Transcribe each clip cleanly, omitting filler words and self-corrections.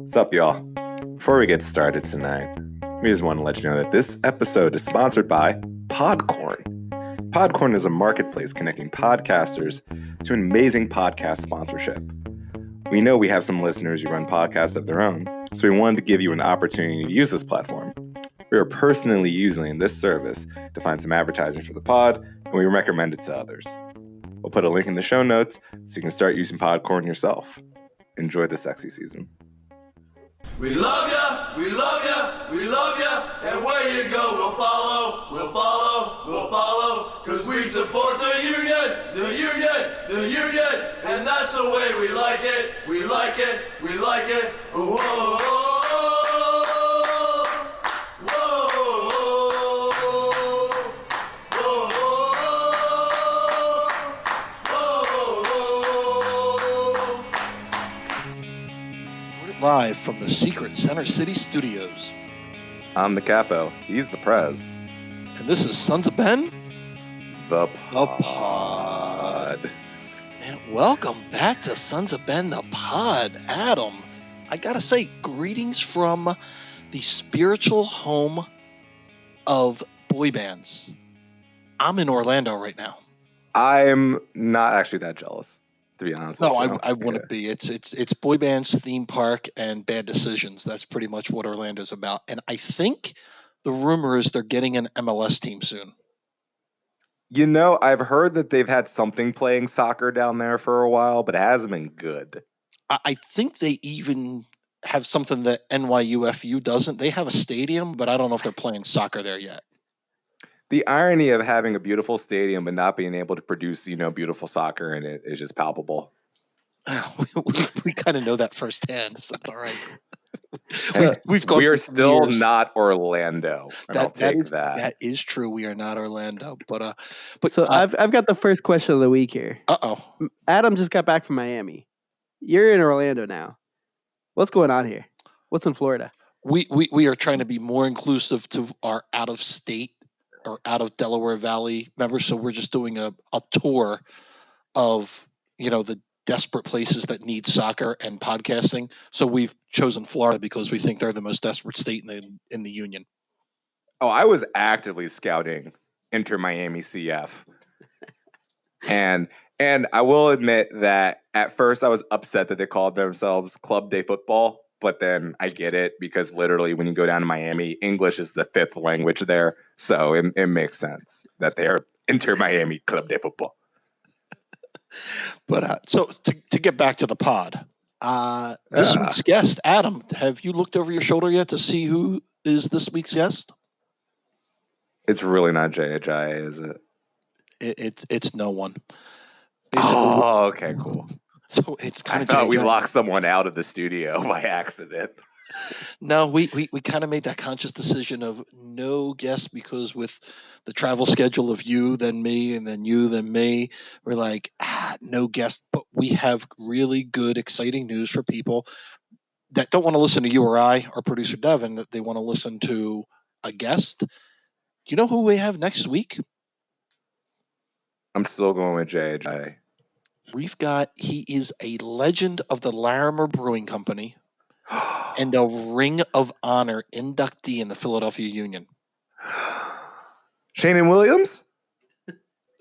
Sup, y'all? Before we get started tonight, we just want to let you know that this episode is sponsored by Podcorn. Podcorn is a marketplace connecting podcasters to an amazing podcast sponsorship. We know we have some listeners who run podcasts of their own, so we wanted to give you an opportunity to use this platform. We are personally using this service to find some advertising for the pod, and we recommend it to others. We'll put a link in the show notes so you can start using Podcorn yourself. Enjoy the sexy season. We love ya, we love ya, we love ya, and where you go, we'll follow, we'll follow, we'll follow, cause we support the union, the union, the union, and that's the way we like it, we like it, we like it, whoa, whoa, whoa, Live from the secret Center City Studios. I'm the capo. He's the prez. And this is Sons of Ben, The the pod. pod. And welcome back to Sons of Ben, the pod. Adam, I gotta say, greetings from the spiritual home of boy bands. I'm in Orlando right now. I'm not actually that jealous, to be honest with No, you. I wouldn't be. It's boy bands, theme park, and bad decisions. That's pretty much what Orlando's about. And I think the rumor is they're getting an MLS team soon. You know, I've heard that they've had something playing soccer down there for a while, but it hasn't been good. I think they even have something that NYUFU doesn't. They have a stadium, but I don't know if they're playing soccer there yet. The irony of having a beautiful stadium but not being able to produce, beautiful soccer in it is just palpable. We kind of know that firsthand, so that's all right. So we've gone we are through some still years. not Orlando, and I'll take that. That is true. We are not Orlando, but So I've got the first question of the week here. Adam just got back from Miami. You're in Orlando now. What's going on here? What's in Florida? We are trying to be more inclusive to our out of state or out of Delaware Valley members. So we're just doing a tour of the desperate places that need soccer and podcasting. So we've chosen Florida because we think they're the most desperate state in the union. Oh, I was actively scouting Inter Miami CF. And I will admit that at first I was upset that they called themselves Club de Football, but then I get it because literally when you go down to Miami, English is the fifth language there. So it makes sense that they are Inter Miami Club de Football. But so to get back to the pod, this week's guest, Adam, have you looked over your shoulder yet to see who is this week's guest? It's really not J.H.I.A., is it? It's no one. Oh, okay, cool. So it's kind I of thought we locked someone out of the studio by accident. No, we kind of made that conscious decision of no guests because with the travel schedule of you, then me, and then you, then me, we're like, no guest. But we have really good, exciting news for people that don't want to listen to you or I or producer Devin, that they want to listen to a guest. You know who we have next week? I'm still going with J.H.I.A. He is a legend of the Larimer Brewing Company and a Ring of Honor inductee in the Philadelphia Union. Shannon Williams?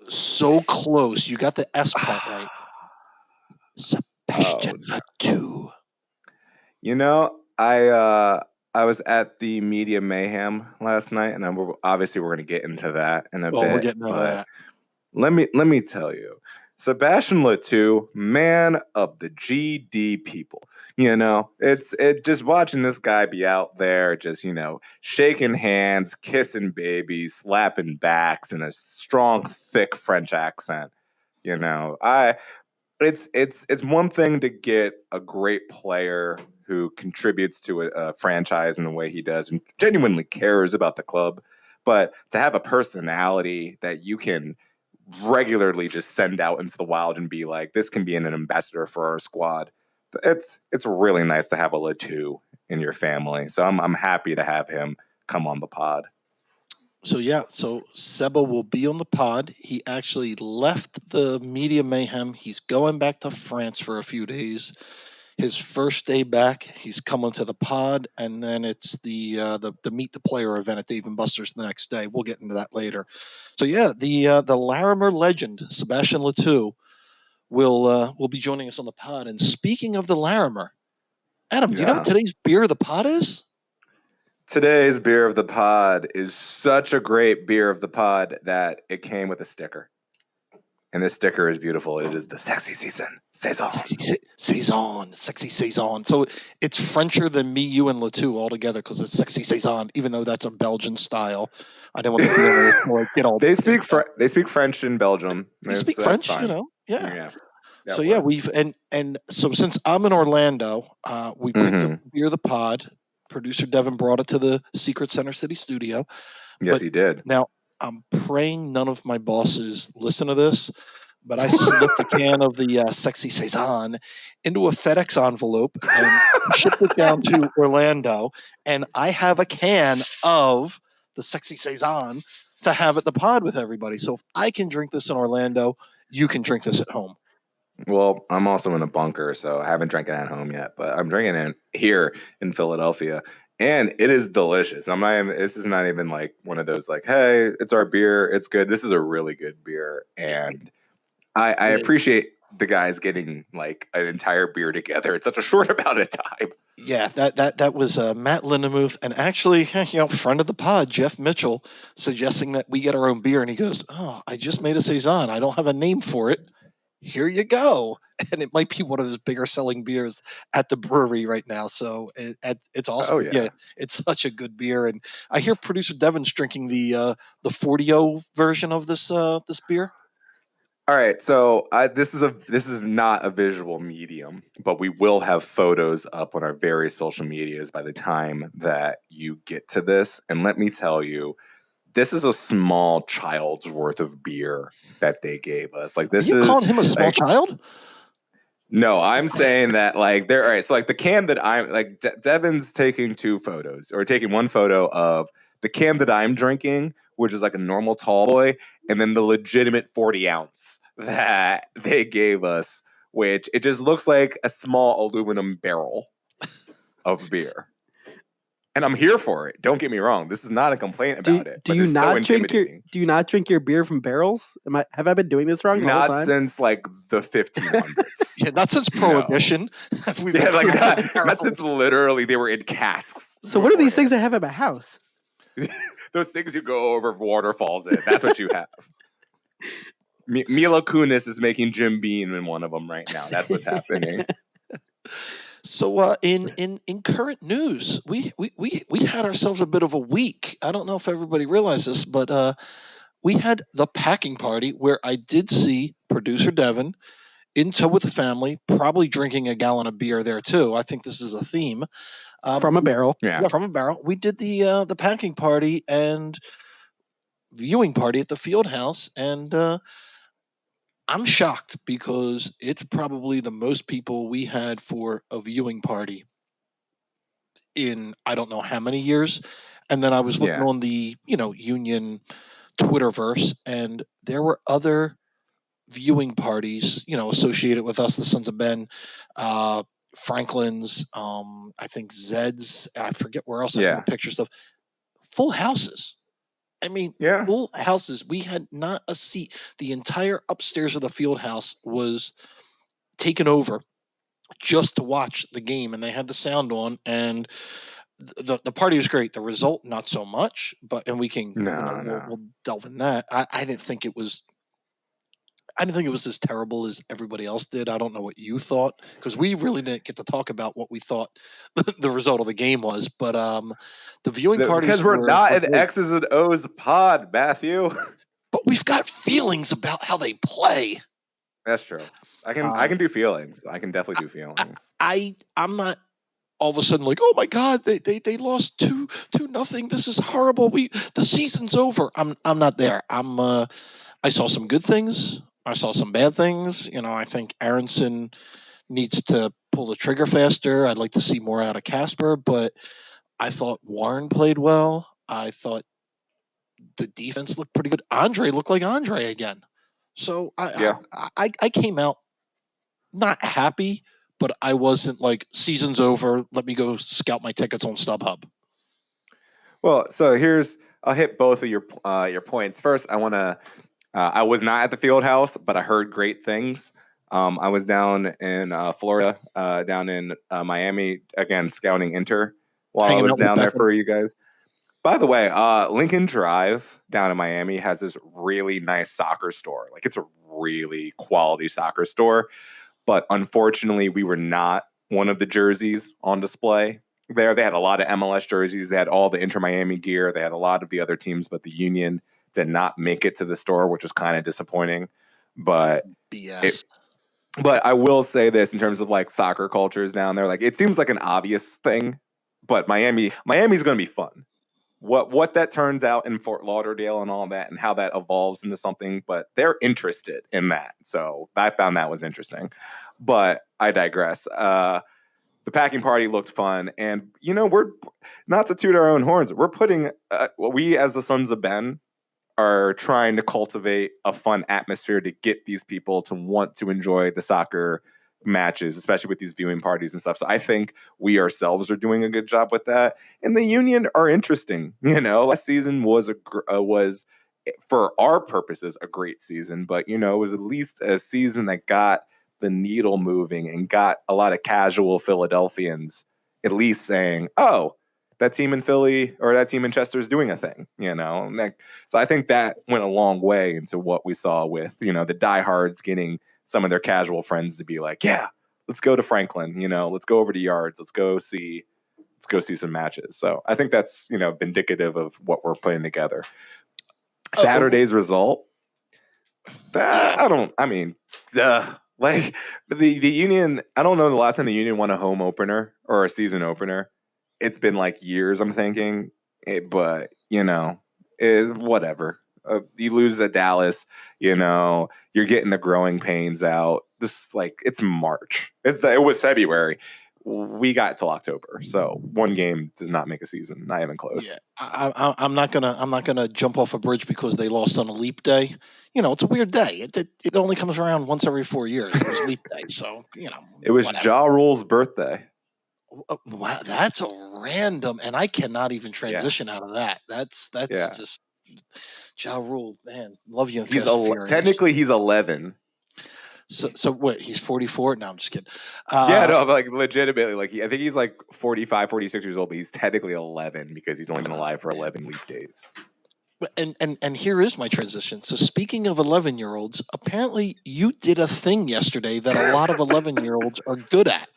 So close. You got the S part right. Sebastian Latu. You know, I was at the Media Mayhem last night, and obviously we're going to get into that in a bit. We're getting into that. Let me tell you, Sebastian Latu, man of the GD people. It's just watching this guy be out there, just shaking hands, kissing babies, slapping backs in a strong, thick French accent. It's one thing to get a great player who contributes to a franchise in the way he does and genuinely cares about the club, but to have a personality that you can regularly just send out into the wild and be like, this can be an ambassador for our squad. It's really nice to have a Latu in your family. So I'm happy to have him come on the pod. So Seba will be on the pod. He actually left the Media Mayhem. He's going back to France for a few days. his first day back. He's coming to the pod, and then it's the Meet the Player event at Dave and Buster's the next day. We'll get into that later. So yeah, the Larimer legend Sebastian Latou will be joining us on the pod. And speaking of the Larimer, Adam, do you know what today's beer of the pod is? Today's beer of the pod is such a great beer of the pod that it came with a sticker. And this sticker is beautiful. It is the Sexy Saison. Saison. Sexy Saison. So it's Frencher than me, you, and Latou all together because it's Sexy Saison, even though that's a Belgian style. I don't want to get all. They speak French in Belgium. They speak French, you know. Yeah. So works. and so since I'm in Orlando, we picked up beer of the pod. Producer Devin brought it to the Secret Center City studio. Yes, he did. Now, I'm praying none of my bosses listen to this, but I slipped a can of the Sexy Saison into a FedEx envelope and shipped it down to Orlando. And I have a can of the Sexy Saison to have at the pod with everybody. So if I can drink this in Orlando, you can drink this at home. Well, I'm also in a bunker, so I haven't drank it at home yet, but I'm drinking it here in Philadelphia, and it is delicious. This is not even like one of those like, hey, it's our beer, it's good. This is a really good beer, and I appreciate the guys getting like an entire beer together in such a short amount of time. Yeah, that was Matt Lindemuth, and actually, friend of the pod, Jeff Mitchell, suggesting that we get our own beer, and he goes, "Oh, I just made a Saison. I don't have a name for it. Here you go." And it might be one of those bigger selling beers at the brewery right now. So it's awesome. Oh, yeah. It's such a good beer. And I hear producer Devin's drinking the 40 version of this beer. All right, so this is not a visual medium, but we will have photos up on our various social medias by the time that you get to this. And let me tell you, this is a small child's worth of beer that they gave us. Like this you calling him a small child? No, I'm saying that like all right. So like the can that I'm like Devin's taking taking one photo of the can that I'm drinking, which is like a normal tall boy, and then the legitimate 40 ounce that they gave us, which it just looks like a small aluminum barrel of beer. And I'm here for it. Don't get me wrong. This is not a complaint about it. Do you not drink your beer from barrels? Have I been doing this wrong? Not since like the 1500s. Yeah, not since Prohibition. Not since literally they were in casks. So what are these things I have at my house? Those things you go over waterfalls in. That's what you have. Mila Kunis is making Jim Beam in one of them right now. That's what's happening. So in current news, we had ourselves a bit of a week. I don't know if everybody realized this, but we had the packing party where I did see producer Devin in tow with the family, probably drinking a gallon of beer there too. I think this is a theme. From a barrel. Yeah, from a barrel. We did the packing party and viewing party at the field house, and I'm shocked because it's probably the most people we had for a viewing party in I don't know how many years. And then I was looking on the, Union Twitterverse, and there were other viewing parties, associated with us, the Sons of Ben, Franklin's, I think Zed's, I forget where else I saw pictures of full houses. I mean, full houses. We had not a seat. The entire upstairs of the field house was taken over just to watch the game, and they had the sound on, and the party was great. The result, not so much, and we can we'll delve in that. I didn't think it was. I didn't think it was as terrible as everybody else did. I don't know what you thought, because we really didn't get to talk about what we thought the result of the game was. But the viewing parties, because we're not an X's and O's pod, Matthew. But we've got feelings about how they play. That's true. I can do feelings. I can definitely do feelings. I'm not all of a sudden like, oh my God, they lost 2-0. This is horrible. The season's over. I'm not there. I saw some good things. I saw some bad things. I think Aronson needs to pull the trigger faster. I'd like to see more out of Casper, but I thought Warren played well. I thought the defense looked pretty good. Andre looked like Andre again. So I came out not happy, but I wasn't like, season's over, let me go scout my tickets on StubHub. Well, so I'll hit both of your points. First, I want to. I was not at the field house, but I heard great things. I was down in Florida, down in Miami, again scouting Inter while Hanging I was out with down there Beckham. for you guys. By the way, Lincoln Drive down in Miami has this really nice soccer store. Like, it's a really quality soccer store, but unfortunately, we were not one of the jerseys on display there. They had a lot of MLS jerseys. They had all the Inter Miami gear. They had a lot of the other teams, but the Union did not make it to the store, which was kind of disappointing. But BS. But I will say this in terms of like soccer cultures down there, like, it seems like an obvious thing, but Miami's going to be fun. What that turns out in Fort Lauderdale and all that, and how that evolves into something, but they're interested in that. So I found that was interesting. But I digress. The packing party looked fun, and we're not to toot our own horns. We're putting we as the Sons of Ben are trying to cultivate a fun atmosphere to get these people to want to enjoy the soccer matches, especially with these viewing parties and stuff. So I think we ourselves are doing a good job with that. And the Union are interesting. Last season was for our purposes a great season, but it was at least a season that got the needle moving and got a lot of casual Philadelphians at least saying, "Oh, that team in Philly or that team in Chester is doing a thing," So I think that went a long way into what we saw with, the diehards getting some of their casual friends to be like, "Yeah, let's go to Franklin, let's go over to Yards, let's go see some matches." So I think that's, indicative of what we're putting together. Saturday's result, like the Union, I don't know the last time the Union won a home opener or a season opener. It's been like years, I'm thinking, but whatever. You lose at Dallas, you're getting the growing pains out. It's March. It was February. We got till October, so one game does not make a season. Not even close. Yeah, I'm not gonna jump off a bridge because they lost on a leap day. It's a weird day. It only comes around once every 4 years. It was leap day, so it was whatever. Ja Rule's birthday. Wow, that's a random, and I cannot even transition out of that. That's just Ja Rule, man. Love you. Technically he's 11. So what? He's 44? No, I'm just kidding. Legitimately, I think he's like 45, 46 years old, but he's technically 11 because he's only been alive for 11 leap days. And here is my transition. So speaking of 11-year-olds, apparently you did a thing yesterday that a lot of 11-year-olds are good at.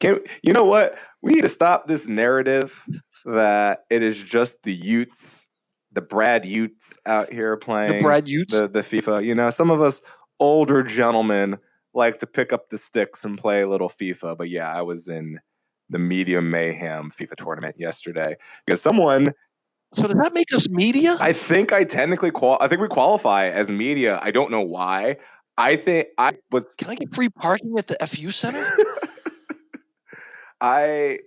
You know what? We need to stop this narrative that it is just the Utes, the Brad Utes out here playing the Brad Utes, the FIFA. Some of us older gentlemen like to pick up the sticks and play a little FIFA. But yeah, I was in the Medium Mayhem FIFA tournament yesterday because someone. So does that make us media? I think I technically I think we qualify as media. I don't know why. I think I was. Can I get free parking at the FU Center? I'm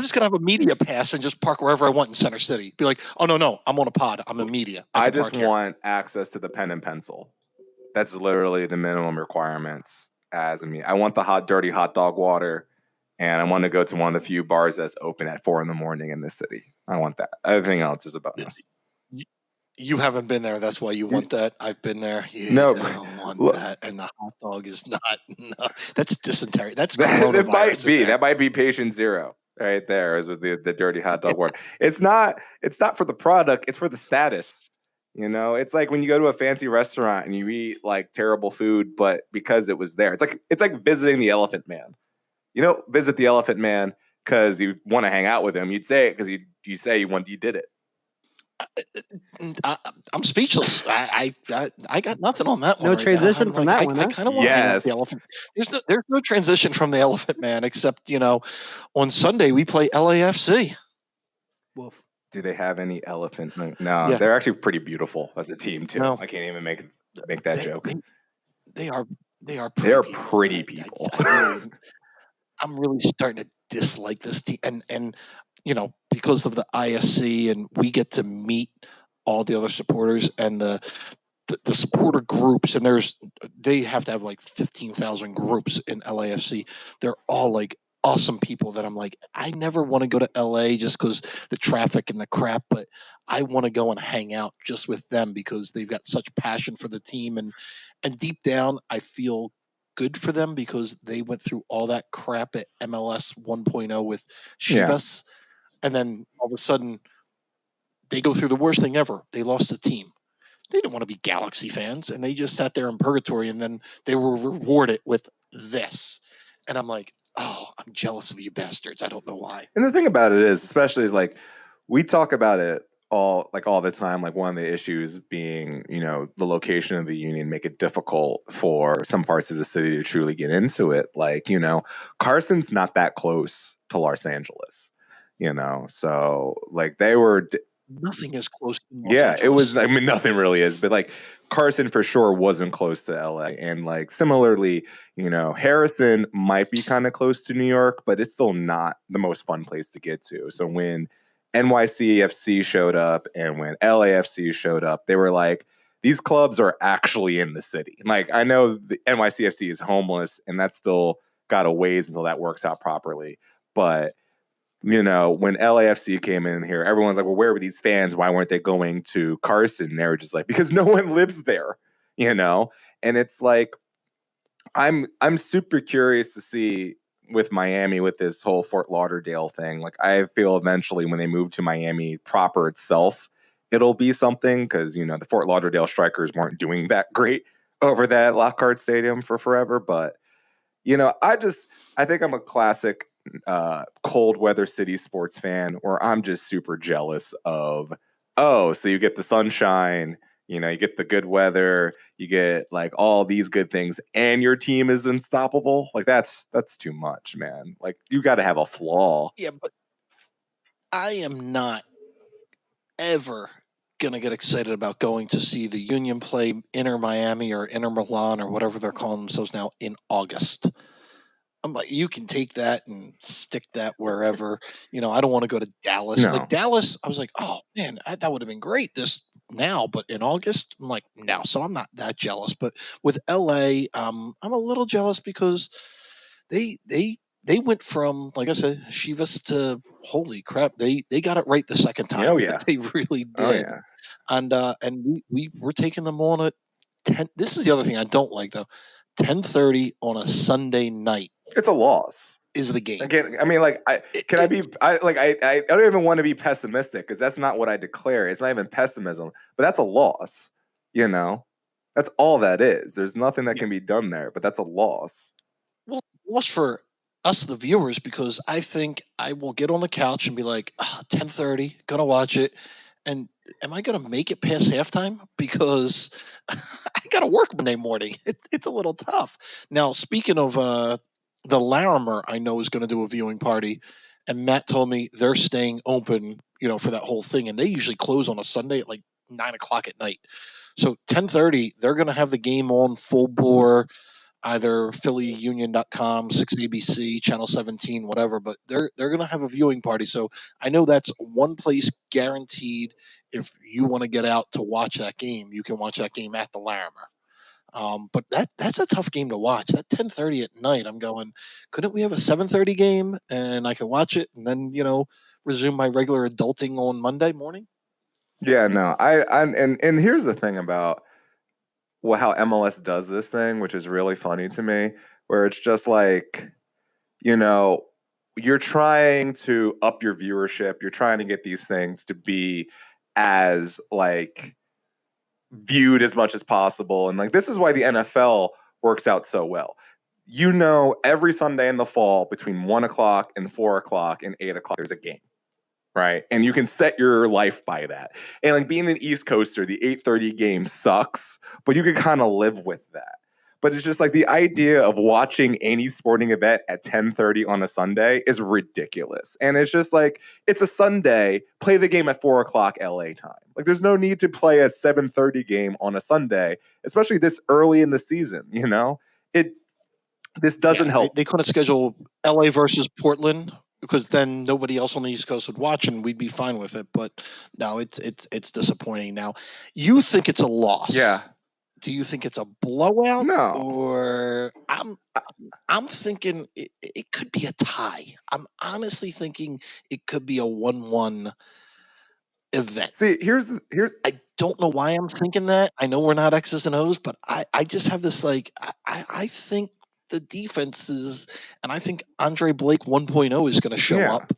just gonna have a media pass and just park wherever I want in Center City. Be like, oh no, I'm on a pod. I'm in media. I just want access to the pen and pencil. That's literally the minimum requirements as a media. I want the dirty hot dog water, and I want to go to one of the few bars that's open at 4 a.m. in this city. I want that. Everything else is a bonus. You haven't been there. That's why you want that. I've been there. You don't want that. And the hot dog is not. No, that's dysentery. That's coronavirus. That might be patient zero right there, is with the dirty hot dog water. It's not for the product. It's for the status. It's like when you go to a fancy restaurant and you eat like terrible food, but because it was there, it's like visiting the Elephant Man. Visit the Elephant Man because you want to hang out with him. You'd say it because you say you did it. I'm speechless. I got nothing on that one. No transition from that one. I kind of want to hang out with the Elephant. There's no transition from the Elephant Man except on Sunday we play LAFC. Wolf. Do they have any elephant? No, yeah. They're actually pretty beautiful as a team too. No, I can't even make that joke. They are pretty people. I'm really starting to dislike this team, and because of the ISC, and we get to meet all the other supporters, and the the supporter groups, and they have to have like 15,000 groups in LAFC. They're all like awesome people that I'm like, I never want to go to LA just because the traffic and the crap, but I want to go and hang out just with them because they've got such passion for the team, and deep down I feel good for them because they went through all that crap at MLS 1.0 with Chivas, and then all of a sudden they go through the worst thing ever. They lost the team. They didn't want to be Galaxy fans, and they just sat there in purgatory, and then they were rewarded with this. And I'm like, oh, I'm jealous of you bastards. I don't know why. And the thing about it is, especially, is like we talk about it all the time. Like one of the issues being, the location of the union make it difficult for some parts of the city to truly get into it. Like, Carson's not that close to Los Angeles, so like they were. Nothing is close to Los Angeles. It was. I mean, nothing really is, but like Carson for sure wasn't close to LA, and like similarly, Harrison might be kind of close to New York, but it's still not the most fun place to get to. So when NYCFC showed up and when LAFC showed up, they were like, these clubs are actually in the city. Like I know the NYCFC is homeless, and that's still got a ways until that works out properly, but. When LAFC came in here, everyone's like, well, where were these fans? Why weren't they going to Carson? And they were just like, because no one lives there, And it's like, I'm super curious to see with Miami with this whole Fort Lauderdale thing. Like, I feel eventually when they move to Miami proper itself, it'll be something because, the Fort Lauderdale Strikers weren't doing that great over that Lockhart Stadium for forever. But, I think I'm a classic cold weather city sports fan where I'm just super jealous of, so you get the sunshine, you get the good weather, you get like all these good things and your team is unstoppable. Like that's too much, man. Like you got to have a flaw. Yeah, but I am not ever gonna get excited about going to see the Union play Inter Miami or Inter Milan or whatever they're calling themselves now in August. I'm like, you can take that and stick that wherever. I don't want to go to Dallas. No. Like Dallas, I was like, oh man, that would have been great this now, but in August, I'm like, no. So I'm not that jealous. But with LA, I'm a little jealous because they went from, like I said, Chivas to holy crap. They got it right the second time. Oh yeah, they really did. Oh yeah, and we were taking them on at 10. This is the other thing I don't like though. 10:30 on a Sunday night. It's a loss. Is the game. Again, I mean, like, I don't even want to be pessimistic because that's not what I declare. It's not even pessimism, but that's a loss. That's all that is. There's nothing that can be done there, but that's a loss. Well, loss for us, the viewers, because I think I will get on the couch and be like, 10:30, gonna watch it. And am I going to make it past halftime? Because I got to work Monday morning. It's a little tough. Now, speaking of the Larimer, I know is going to do a viewing party. And Matt told me they're staying open, for that whole thing. And they usually close on a Sunday at like 9 o'clock at night. So 10:30, they're going to have the game on full bore, either PhillyUnion.com, 6ABC, Channel 17, whatever, but they're going to have a viewing party. So I know that's one place guaranteed. If you want to get out to watch that game, you can watch that game at the Larimer. But that's a tough game to watch. That 10:30 at night, I'm going, couldn't we have a 7:30 game and I can watch it and then, resume my regular adulting on Monday morning? Yeah, no, and here's the thing about how MLS does this thing, which is really funny to me, where it's just like, you're trying to up your viewership. You're trying to get these things to be as like viewed as much as possible. And like, this is why the NFL works out so well. Every Sunday in the fall between 1 o'clock and 4 o'clock and 8 o'clock, there's a game. Right. And you can set your life by that. And like being an East Coaster, the 8:30 game sucks, but you can kind of live with that. But it's just like the idea of watching any sporting event at 10:30 on a Sunday is ridiculous. And it's just like, it's a Sunday, play the game at 4 o'clock LA time. Like there's no need to play a 7:30 game on a Sunday, especially this early in the season, This doesn't help. They couldn't schedule LA versus Portland, because then nobody else on the East Coast would watch and we'd be fine with it. But no, it's disappointing. Now, you think it's a loss. Yeah. Do you think it's a blowout? No. Or I'm thinking it could be a tie. I'm honestly thinking it could be a 1-1 event. See, here's I don't know why I'm thinking that. I know we're not X's and O's, but I just have this I think the defense is, and I think Andre Blake 1.0 is going to show up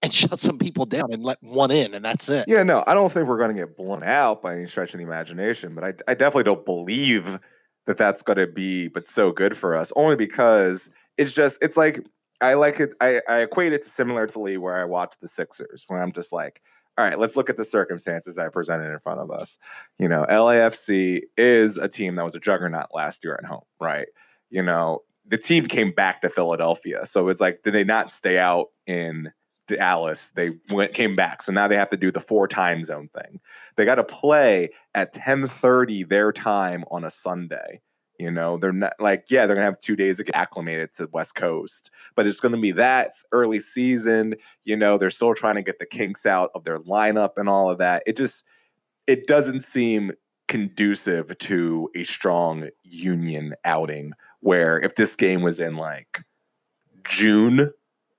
and shut some people down and let one in, and that's it. Yeah, no, I don't think we're going to get blown out by any stretch of the imagination, but I definitely don't believe that that's going to be but so good for us, only because it's like I like it. I equate it to similar to Lee, where I watch the Sixers, where I'm just like, all right, let's look at the circumstances that are presented in front of us. LAFC is a team that was a juggernaut last year at home, right? The team came back to Philadelphia, so it's like, did they not stay out in Dallas? They came back, so now they have to do the 4 time zone thing. They got to play at 10:30 their time on a Sunday. They're not they're gonna have 2 days to get acclimated to the West Coast, but it's gonna be that early season. They're still trying to get the kinks out of their lineup and all of that. It doesn't seem conducive to a strong Union outing, where if this game was in June,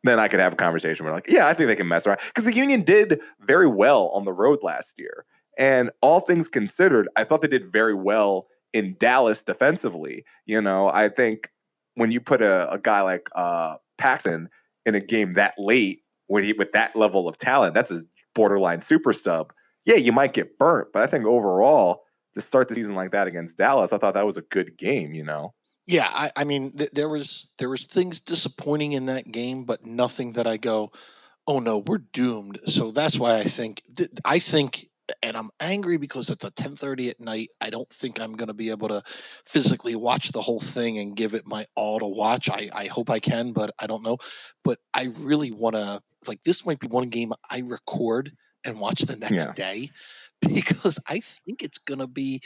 then I could have a conversation where I think they can mess around, because the Union did very well on the road last year. And all things considered, I thought they did very well in Dallas defensively. I think when you put a guy like Paxson in a game that late, with that level of talent, that's a borderline super sub. Yeah, you might get burnt, but I think overall, to start the season like that against Dallas, I thought that was a good game. Yeah, I mean, there was things disappointing in that game, but nothing that I go, oh no, we're doomed. So that's why I think, and I'm angry because it's a 10:30 at night. I don't think I'm going to be able to physically watch the whole thing and give it my all to watch. I hope I can, but I don't know. But I really want to, this might be one game I record and watch the next day, because I think it's going to be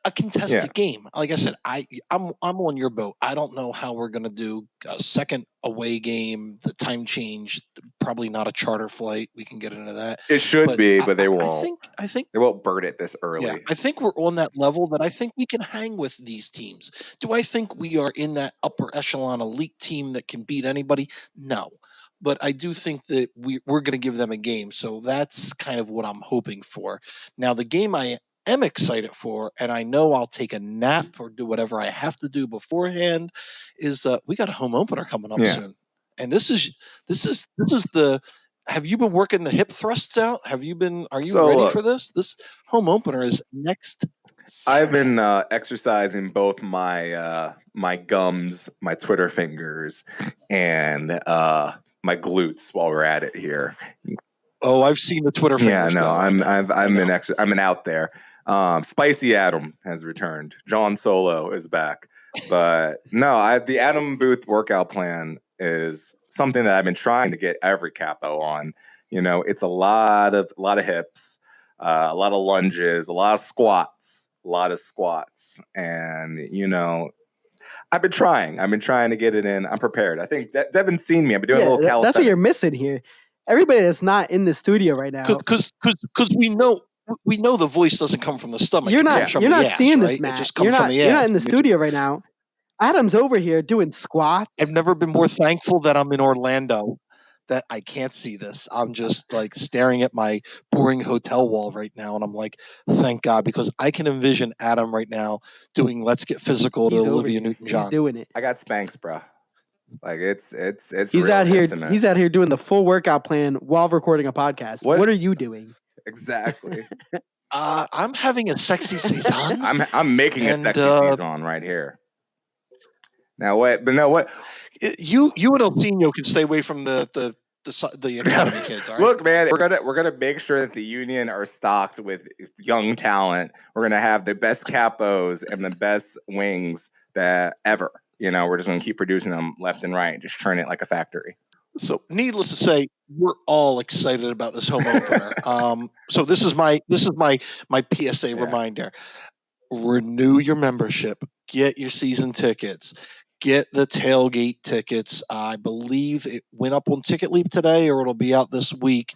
a contested game. Like I said, I'm on your boat. I don't know how we're gonna do a second away game. The time change, probably not a charter flight. We can get into that. It should be, but they won't. I think they won't bird it this early. Yeah, I think we're on that level that I think we can hang with these teams. Do I think we are in that upper echelon elite team that can beat anybody? No. But I do think that we're going to give them a game. So that's kind of what I'm hoping for. Now, the game I am excited for, and I know I'll take a nap or do whatever I have to do beforehand, is we got a home opener coming up soon. And this is the, have you been working the hip thrusts out? Are you ready for this? This home opener is next Saturday. I've been exercising both my my gums, my Twitter fingers, and my glutes while we're at it here. Oh, I've seen the Twitter fingers. Yeah, no, I'm been out there. Spicy Adam has returned. John Solo is back. But no, the Adam Booth workout plan is something that I've been trying to get every capo on. It's a lot of hips, a lot of lunges, a lot of squats, and I've been trying to get it in. I'm prepared. I think Devin's seen me. I've been doing a little calisthenics. That's what you're missing here. Everybody that's not in the studio right now, because we know the voice doesn't come from the stomach. You're not seeing this, Matt. It just comes from the ass. You're not in the studio right now. Adam's over here doing squats. I've never been more thankful that I'm in Orlando, that I can't see this. I'm just staring at my boring hotel wall right now, and I'm like, thank God, because I can envision Adam right now doing "Let's Get Physical" to Olivia Newton-John. He's doing it. I got Spanx, bro. It's he's out here. Intimate. He's out here doing the full workout plan while recording a podcast. What are you doing? Exactly. I'm having a sexy saison. I'm making a sexy saison right here. Now what? But no, what? You and Elsinho can stay away from the academy kids. All right? Look, man, we're gonna make sure that the Union are stocked with young talent. We're gonna have the best capos and the best wings that ever. We're just gonna keep producing them left and right, just churn it like a factory. So, needless to say, we're all excited about this home opener. So this is my PSA reminder: renew your membership, get your season tickets. Get the tailgate tickets. I believe it went up on Ticket Leap today, or it'll be out this week.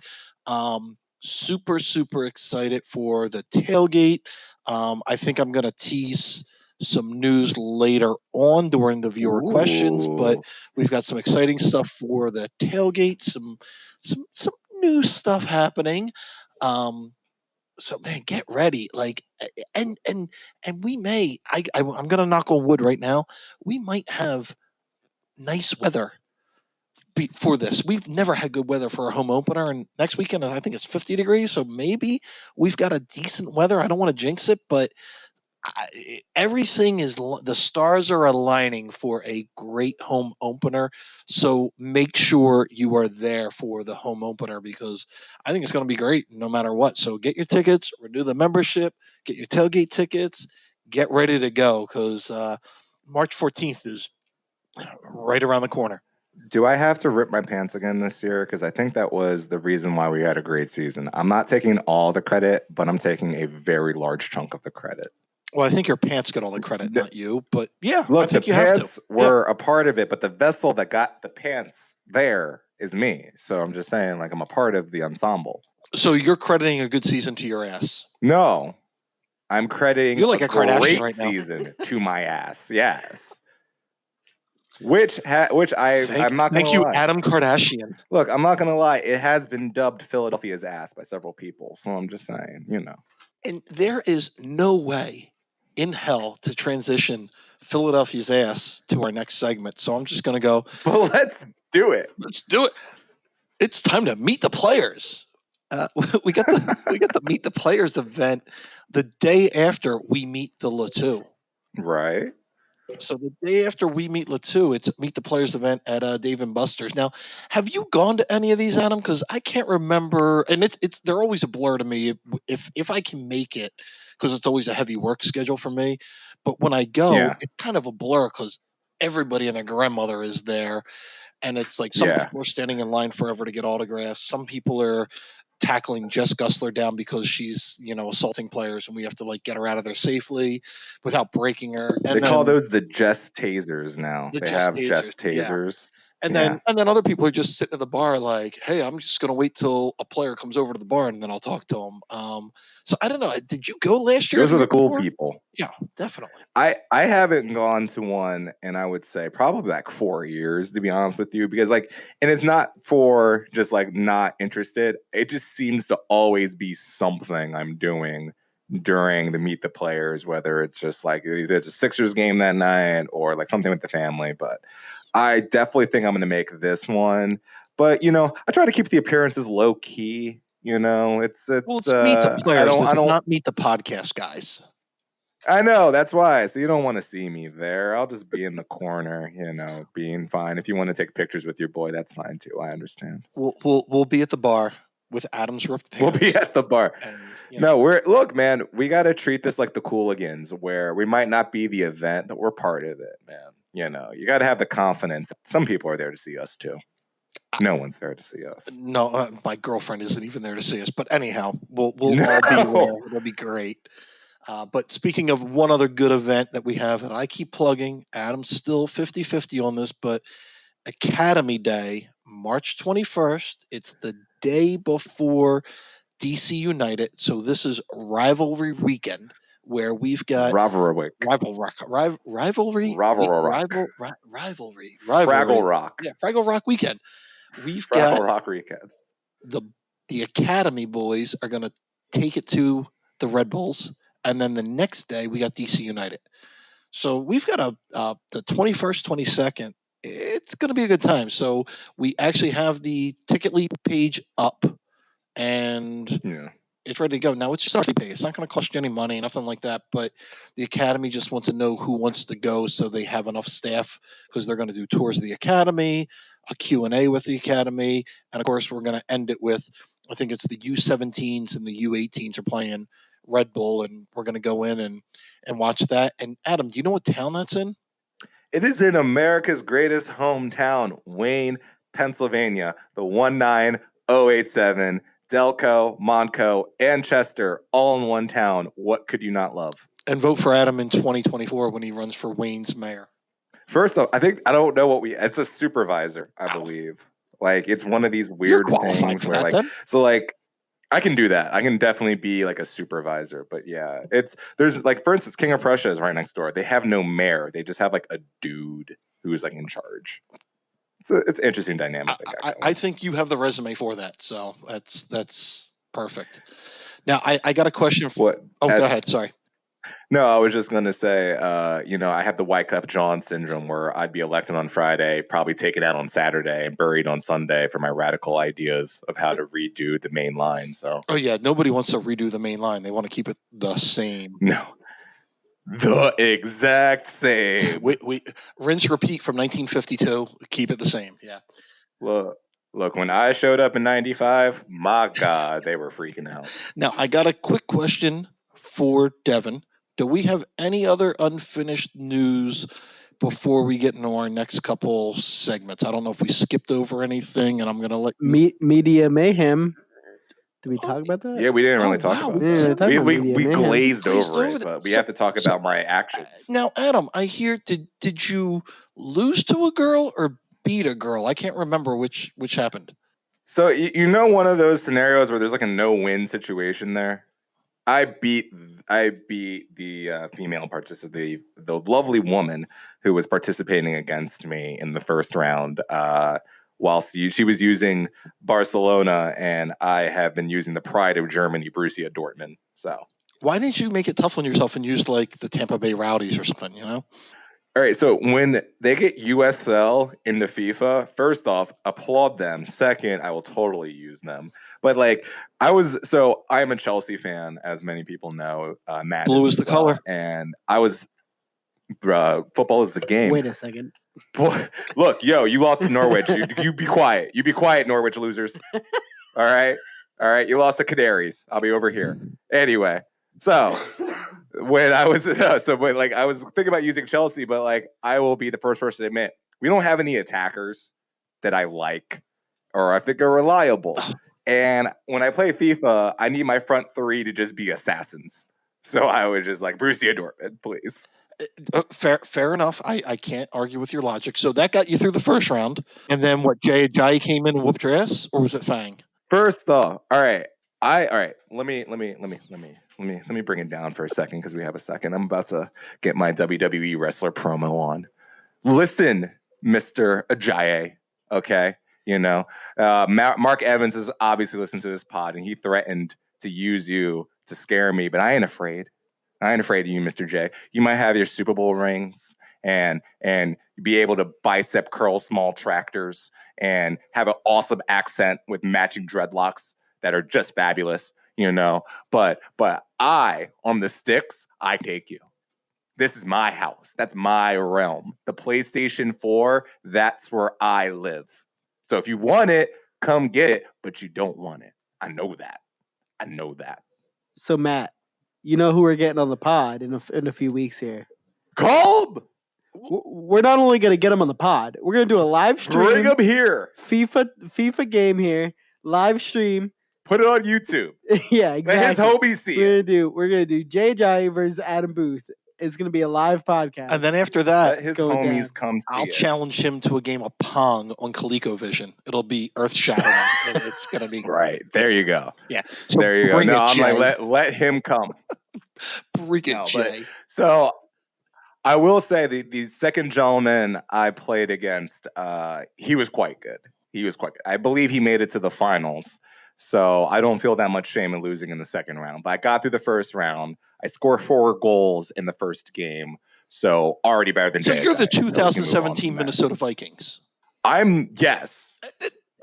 Super, super excited for the tailgate. I think I'm going to tease some news later on during the viewer questions, but we've got some exciting stuff for the tailgate, some new stuff happening. So man, get ready. Like, and we may. I'm gonna knock on wood right now. We might have nice weather for this. We've never had good weather for a home opener, and next weekend I think it's 50 degrees. So maybe we've got a decent weather. I don't want to jinx it, but everything is, the stars are aligning for a great home opener. So make sure you are there for the home opener, because I think it's going to be great no matter what. So get your tickets, renew the membership, get your tailgate tickets, get ready to go, because March 14th is right around the corner. Do I have to rip my pants again this year? Because I think that was the reason why we had a great season. I'm not taking all the credit, but I'm taking a very large chunk of the credit. Well, I think your pants get all the credit, not you. But yeah, look, I think the pants were a part of it, but the vessel that got the pants there is me. So I'm just saying, like, I'm a part of the ensemble. So you're crediting a good season to your ass? No, I'm crediting you're like a great right season to my ass. Yes. I'm not going to lie. Thank you, Adam Kardashian. Look, I'm not going to lie. It has been dubbed Philadelphia's ass by several people. So I'm just saying, And there is no way in hell to transition Philadelphia's ass to our next segment. So I'm just going to go. Well, let's do it. Let's do it. It's time to meet the players. We got the Meet the Players event the day after we meet the Latu. Right. So the day after we meet Latu, it's Meet the Players event at Dave and Buster's. Now, have you gone to any of these, Adam? Because I can't remember, and they're always a blur to me if I can make it, because it's always a heavy work schedule for me. But when I go, it's kind of a blur because everybody and their grandmother is there, and it's like some people are standing in line forever to get autographs. Some people are tackling Jess Gussler down because she's, assaulting players, and we have to like get her out of there safely without breaking her. And they call those the Jess tasers now. They have Jess tasers. Yeah. And then other people are just sitting at the bar like, hey, I'm just going to wait till a player comes over to the bar and then I'll talk to him. So I don't know. Did you go last year? Those are the cool people. Yeah, definitely. I haven't gone to one, and I would say probably like 4 years, to be honest with you, because and it's not for just like not interested. It just seems to always be something I'm doing during the Meet the Players, whether it's just like there's a Sixers game that night or like something with the family. But I definitely think I'm going to make this one. But, I try to keep the appearances low key. It's Meet the Players. I don't not Meet the Podcast guys. I know, that's why. So you don't want to see me there. I'll just be in the corner, being fine. If you want to take pictures with your boy, that's fine too. I understand. We'll be at the bar with Adam's ripped pants. We'll be at the bar. And, look, man, we got to treat this like the Cooligans, where we might not be the event, but we're part of it, man. You got to have the confidence. Some people are there to see us too. No one's there to see us. No, my girlfriend isn't even there to see us. But anyhow, we'll all be there. It'll be great. But speaking of one other good event that we have, and I keep plugging, Adam's still 50-50 on this, but Academy Day, March 21st. It's the day before DC United. So this is rivalry weekend, where we've got rivalry. Fraggle Rock. Yeah, Fraggle Rock weekend. We've Fraggle got Rock weekend. The Academy boys are going to take it to the Red Bulls, and then the next day we got DC United. So we've got the 21st, 22nd. It's going to be a good time. So we actually have the Ticket Leap page up, and it's ready to go. Now, it's just pay. It's not going to cost you any money, nothing like that. But the Academy just wants to know who wants to go, so they have enough staff, because they're going to do tours of the Academy, a Q&A with the Academy, and of course, we're going to end it with, I think it's the U17s and the U18s are playing Red Bull, and we're going to go in and watch that. And Adam, do you know what town that's in? It is in America's greatest hometown, Wayne, Pennsylvania, the 19087. Delco, Montco, and Chester, all in one town. What could you not love? And vote for Adam in 2024 when he runs for Wayne's mayor. First off, I don't know it's a supervisor, I believe. Like, it's one of these weird things where I can do that. I can definitely be like a supervisor. But yeah, there's like, for instance, King of Prussia is right next door. They have no mayor. They just have like a dude who's like in charge. It's an interesting dynamic. I think you have the resume for that. So that's perfect. Now I got a question. Go ahead. Sorry. No, I was just going to say, I have the Wyclef Jean syndrome where I'd be elected on Friday, probably taken out on Saturday, and buried on Sunday for my radical ideas of how to redo the main line. So. Oh yeah, nobody wants to redo the main line. They want to keep it the same. No. The exact same. We rinse repeat from 1952. Keep it the same. Yeah. Look, when I showed up in 95, my God, they were freaking out. Now, I got a quick question for Devin. Do we have any other unfinished news before we get into our next couple segments? I don't know if we skipped over anything, and I'm going to let Media Mayhem. Did we talk about that? Yeah, we didn't really talk about that. We glazed over it, but we have to talk about my actions. Now, Adam, I hear, did you lose to a girl or beat a girl? I can't remember which happened. So one of those scenarios where there's like a no-win situation there. I beat the female participant, the lovely woman who was participating against me in the first round. Whilst she was using Barcelona, and I have been using the pride of Germany, Borussia Dortmund. So why didn't you make it tough on yourself and use like the Tampa Bay Rowdies or something? All right, so when they get USL into FIFA, first off, applaud them. Second, I will totally use them. But I'm a Chelsea fan, as many people know. Matt Blue is the color, and I was. Football is the game. Wait a second. Look, you lost to Norwich. You be quiet. You be quiet, Norwich losers. All right. You lost to Canaries. I'll be over here. Anyway, so when I was I was thinking about using Chelsea, but I will be the first person to admit we don't have any attackers that I like or I think are reliable. And when I play FIFA, I need my front three to just be assassins. So I was just like, Borussia Dortmund, please. Fair enough. I can't argue with your logic. So that got you through the first round, and then what? Jai came in and whooped your ass, or was it Fang? First off, all right. Let me bring it down for a second because we have a second. I'm about to get my WWE wrestler promo on. Listen, Mr. Ajayi, okay? Mark Evans has obviously listened to this pod, and he threatened to use you to scare me, but I ain't afraid. I ain't afraid of you, Mr. J. You might have your Super Bowl rings and be able to bicep curl small tractors and have an awesome accent with matching dreadlocks that are just fabulous, But I, on the sticks, I take you. This is my house. That's my realm. The PlayStation 4, that's where I live. So if you want it, come get it, but you don't want it. I know that. So, Matt, you know who we're getting on the pod in a few weeks here. Kolb! We're not only going to get him on the pod, we're going to do a live stream. Bring him here. FIFA game here, live stream. Put it on YouTube. Yeah, exactly. Let his homies see it. We're gonna do Jay Ajayi versus Adam Booth. It's gonna be a live podcast. And then after that, let his homies come see I'll challenge him to a game of Pong on ColecoVision. It'll be earth shattering. It's gonna be right. There you go. Yeah. So there you go. No, I'm like, let him come. Bring it, Jay. So I will say the second gentleman I played against, he was quite good. I believe he made it to the finals. So I don't feel that much shame in losing in the second round. But I got through the first round. I scored 4 goals in the first game. So already better than Jay. So you're the 2017 Minnesota Vikings. Yes.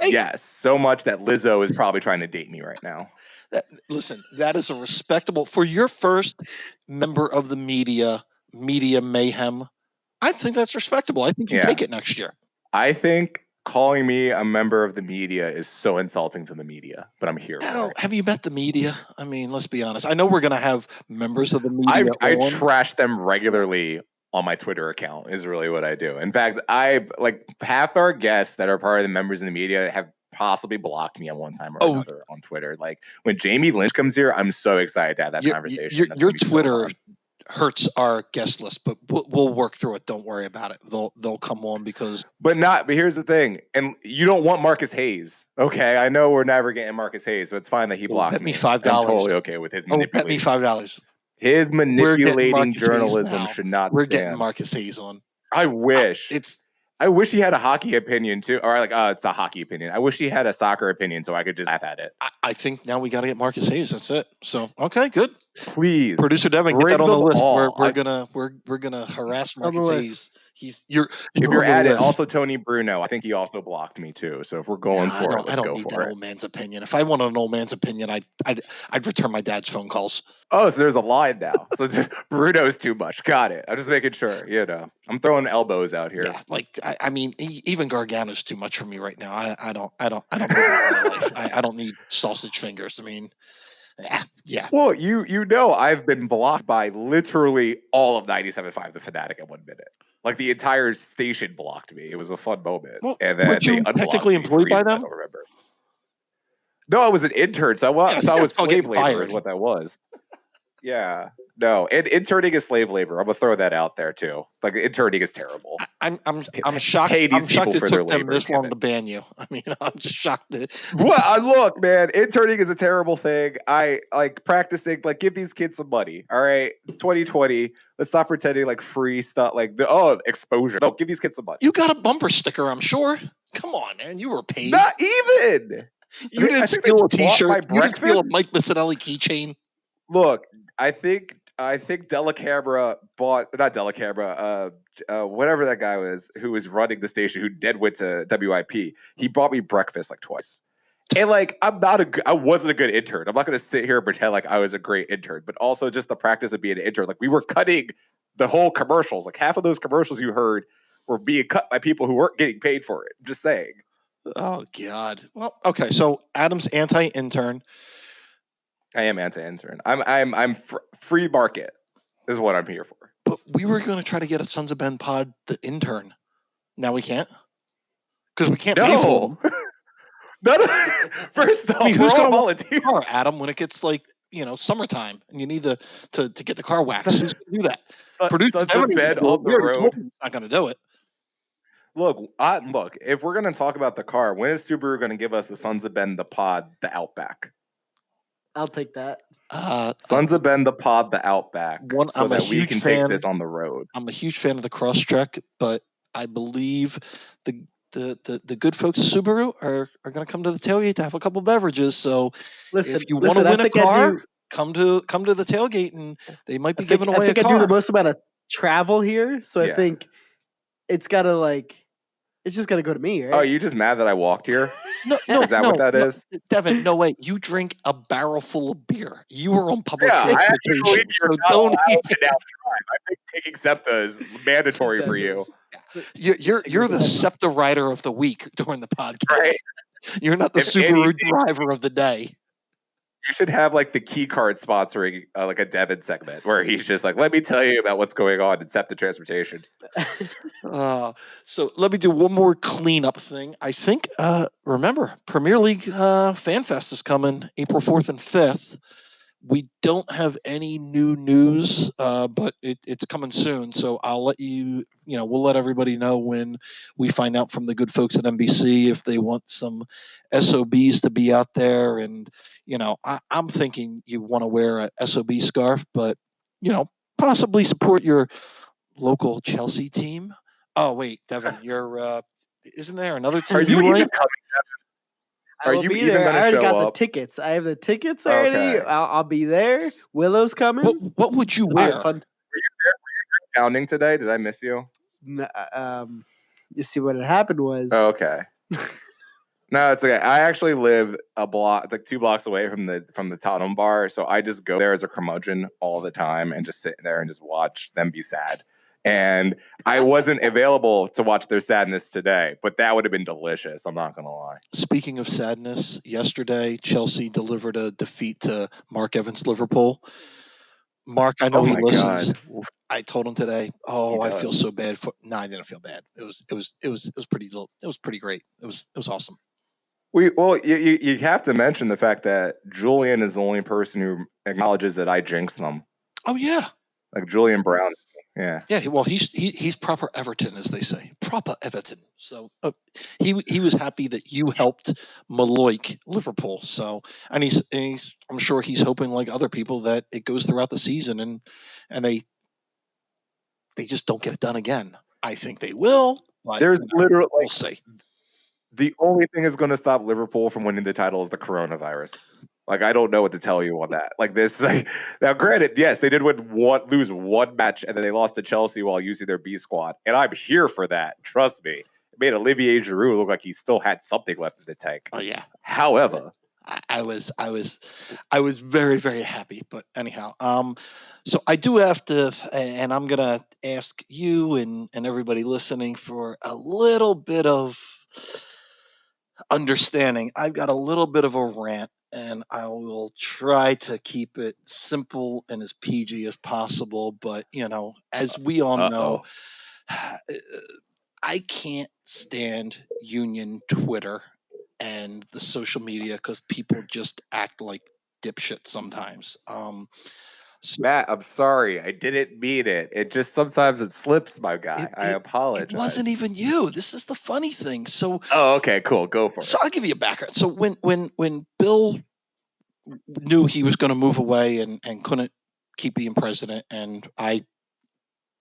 Yes. So much that Lizzo is probably trying to date me right now. Listen, that is a respectable, for your first member of the media mayhem, I think that's respectable. I think you take it next year. I think calling me a member of the media is so insulting to the media, but I'm here for it. Have you met the media? I mean, let's be honest. I know we're going to have members of the media. I trash them regularly on my Twitter account is really what I do. In fact, half our guests that are part of the members of the media have possibly blocked me at one time or another on Twitter. Like when Jamie Lynch comes here, I'm so excited to have that conversation. Your Twitter hurts our guest list, but we'll work through it. Don't worry about it. They'll come on because. But here's the thing, and you don't want Marcus Hayes, okay? I know we're never getting Marcus Hayes, so it's fine that he blocked bet me. $5. I'm totally okay with his manipulation. Bet me $5. His manipulating journalism should not We're stand. getting Marcus Hayes on. I wish. I wish he had a hockey opinion too, or it's a hockey opinion. I wish he had a soccer opinion so I could just laugh at it. I think now we got to get Marcus Hayes. That's it. So okay, good. Please, producer Devin, get that on the list. We're gonna harass Marcus Hayes. If you're at it, also Tony Bruno. I think he also blocked me too. So if we're going for it, let's go for it. I don't need that old man's opinion. If I wanted an old man's opinion, I'd return my dad's phone calls. Oh, so there's a line now. So Bruno's too much. Got it. I'm just making sure. I'm throwing elbows out here. Yeah, I mean, even Gargano's too much for me right now. I don't need that in my life. I don't need sausage fingers. I mean. Yeah. Well, I've been blocked by literally all of 97.5 The Fanatic at 1 minute. Like the entire station blocked me. It was a fun moment. Well, and then weren't you technically employed by them? I don't remember. No, I was an intern, so I was slave labor is what that was. Yeah. No, and interning is slave labor. I'm gonna throw that out there too. Like interning is terrible. I'm shocked. I'm shocked it took them this long to ban you. I mean, I'm just shocked that. Well, look, man, interning is a terrible thing. I like practicing. Like, give these kids some money. All right, it's 2020. Let's stop pretending like free stuff. Like exposure. No, give these kids some money. You got a bumper sticker, I'm sure. Come on, man, you were paid. Not even. You didn't steal a T-shirt. You didn't steal a Mike Missinelli keychain. Look, I think Delacamera not Delacamera, whatever that guy was who was running the station, who went to WIP. He bought me breakfast like twice. And like, I wasn't a good intern. I'm not going to sit here and pretend like I was a great intern, but also just the practice of being an intern. Like we were cutting the whole commercials. Like half of those commercials you heard were being cut by people who weren't getting paid for it. I'm just saying. Oh God. Well, okay. So Adam's anti-intern. I am anti-intern. I'm free market is what I'm here for. But we were going to try to get a Sons of Ben pod the intern. Now we can't because we can't pay for them. First off, we're all volunteer. Adam, when it gets like summertime and you need to get the car waxed, who's going to do that? Sons of Ben on the road. Not going to do it. Look, if we're going to talk about the car, when is Subaru going to give us the Sons of Ben the pod the Outback? I'll take that. Sons of Ben the pod the Outback, so that we can take this on the road. I'm a huge fan of the Crosstrek, but I believe the good folks at Subaru are going to come to the tailgate to have a couple beverages. So if you want to win a car, come to the tailgate, and they might be giving away a car. I do the most amount of travel here, so I think it's got to it's just got to go to me, right? Oh, you just mad that I walked here? No, is that what that is? Devin, no way. You drink a barrel full of beer. You were on public transportation. So don't even now drive. I think taking SEPTA is mandatory for you. You're the SEPTA rider of the week during the podcast. Right. You're not the Subaru driver of the day. You should have the key card sponsoring a Devin segment where he's just like, let me tell you about what's going on in SEPTA transportation. So let me do one more cleanup thing. I think, remember, Premier League Fan Fest is coming April 4th and 5th. We don't have any new news, but it's coming soon. So I'll let we'll let everybody know when we find out from the good folks at NBC if they want some SOBs to be out there. And, I'm thinking you want to wear a SOB scarf, but, possibly support your local Chelsea team. Oh, wait, Devin, isn't there another team? Are you even coming, Devin? Are you even going to show up? I already got the tickets. I have the tickets already. Okay. I'll be there. Willow's coming. What would you wear? Were you there? Were you pounding today? Did I miss you? No, you see what had happened was. Oh, okay. No, it's okay. I actually live a block. It's 2 blocks away from the Tottenham bar, so I just go there as a curmudgeon all the time and just sit there and just watch them be sad. And I wasn't available to watch their sadness today, but that would have been delicious. I'm not going to lie. Speaking of sadness, yesterday, Chelsea delivered a defeat to Mark Evans' Liverpool. Mark, I know he listens. God. I told him today, I feel so bad for. No, I didn't feel bad. It was pretty great. It was awesome. You have to mention the fact that Julian is the only person who acknowledges that I jinxed them. Oh yeah. Like Julian Brown. Yeah. Yeah, well, he's proper Everton, as they say, proper Everton. So he was happy that you helped Maloik Liverpool. So and he's I'm sure he's hoping like other people that it goes throughout the season and they just don't get it done again. I think they will. But, There's literally we'll see. The only thing that's going to stop Liverpool from winning the title is the coronavirus. Like, I don't know what to tell you on that. Like this, like now, granted, yes, they did lose one match, and then they lost to Chelsea while using their B squad, and I'm here for that. Trust me, it made Olivier Giroud look like he still had something left in the tank. Oh yeah. However, I was very, very happy. But anyhow, so I do have to, and I'm gonna ask you and everybody listening for a little bit of understanding. I've got a little bit of a rant, and I will try to keep it simple and as PG as possible. But as we all know, I can't stand Union Twitter and the social media because people just act like dipshits sometimes. Matt, I'm sorry. I didn't mean it. It just sometimes it slips, my guy. I apologize. It wasn't even you. This is the funny thing. So okay, cool. Go for it. So I'll give you a background. So when Bill knew he was going to move away and couldn't keep being president, and I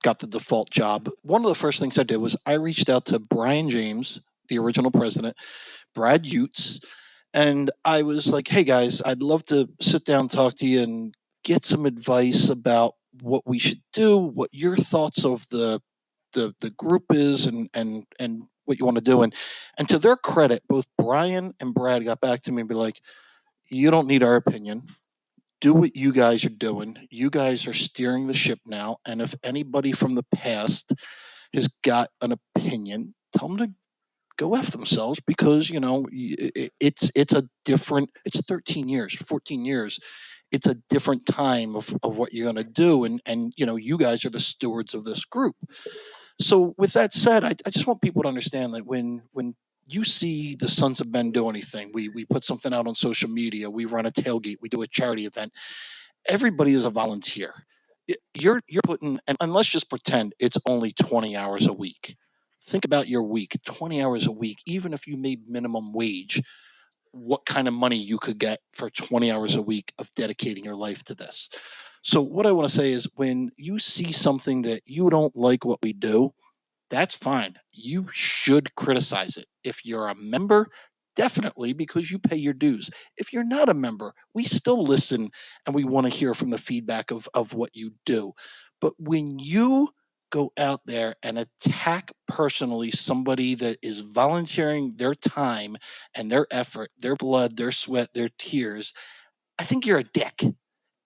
got the default job, one of the first things I did was I reached out to Brian James, the original president, Brad Utes, and I was like, hey guys, I'd love to sit down and talk to you and get some advice about what we should do, what your thoughts of the group is, and what you want to do. And to their credit, both Brian and Brad got back to me and be like, you don't need our opinion. Do what you guys are doing. You guys are steering the ship now. And if anybody from the past has got an opinion, tell them to go F themselves, because, it's a different, it's 13 years, 14 years. It's a different time of what you're going to do. And, you guys are the stewards of this group. So with that said, I just want people to understand that when you see the Sons of Men do anything, we put something out on social media, we run a tailgate, we do a charity event, everybody is a volunteer. You're putting, and let's just pretend it's only 20 hours a week. Think about your week, 20 hours a week. Even if you made minimum wage, what kind of money you could get for 20 hours a week of dedicating your life to this. So what I want to say is, when you see something that you don't like what we do, that's fine. You should criticize it. If you're a member, definitely, because you pay your dues. If you're not a member, we still listen and we want to hear from the feedback of what you do. But when you go out there and attack personally somebody that is volunteering their time and their effort, their blood, their sweat, their tears, I think you're a dick.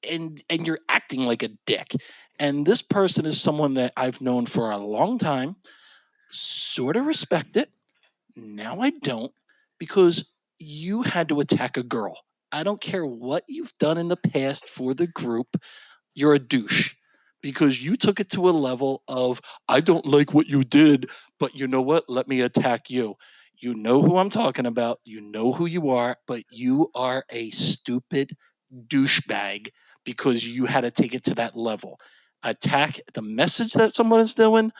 And you're acting like a dick. And this person is someone that I've known for a long time, sort of respect it. Now I don't, because you had to attack a girl. I don't care what you've done in the past for the group, you're a douche, because you took it to a level of, I don't like what you did, but you know what? Let me attack you. You know who I'm talking about. You know who you are, but you are a stupid douchebag because you had to take it to that level. Attack the message that someone is doing,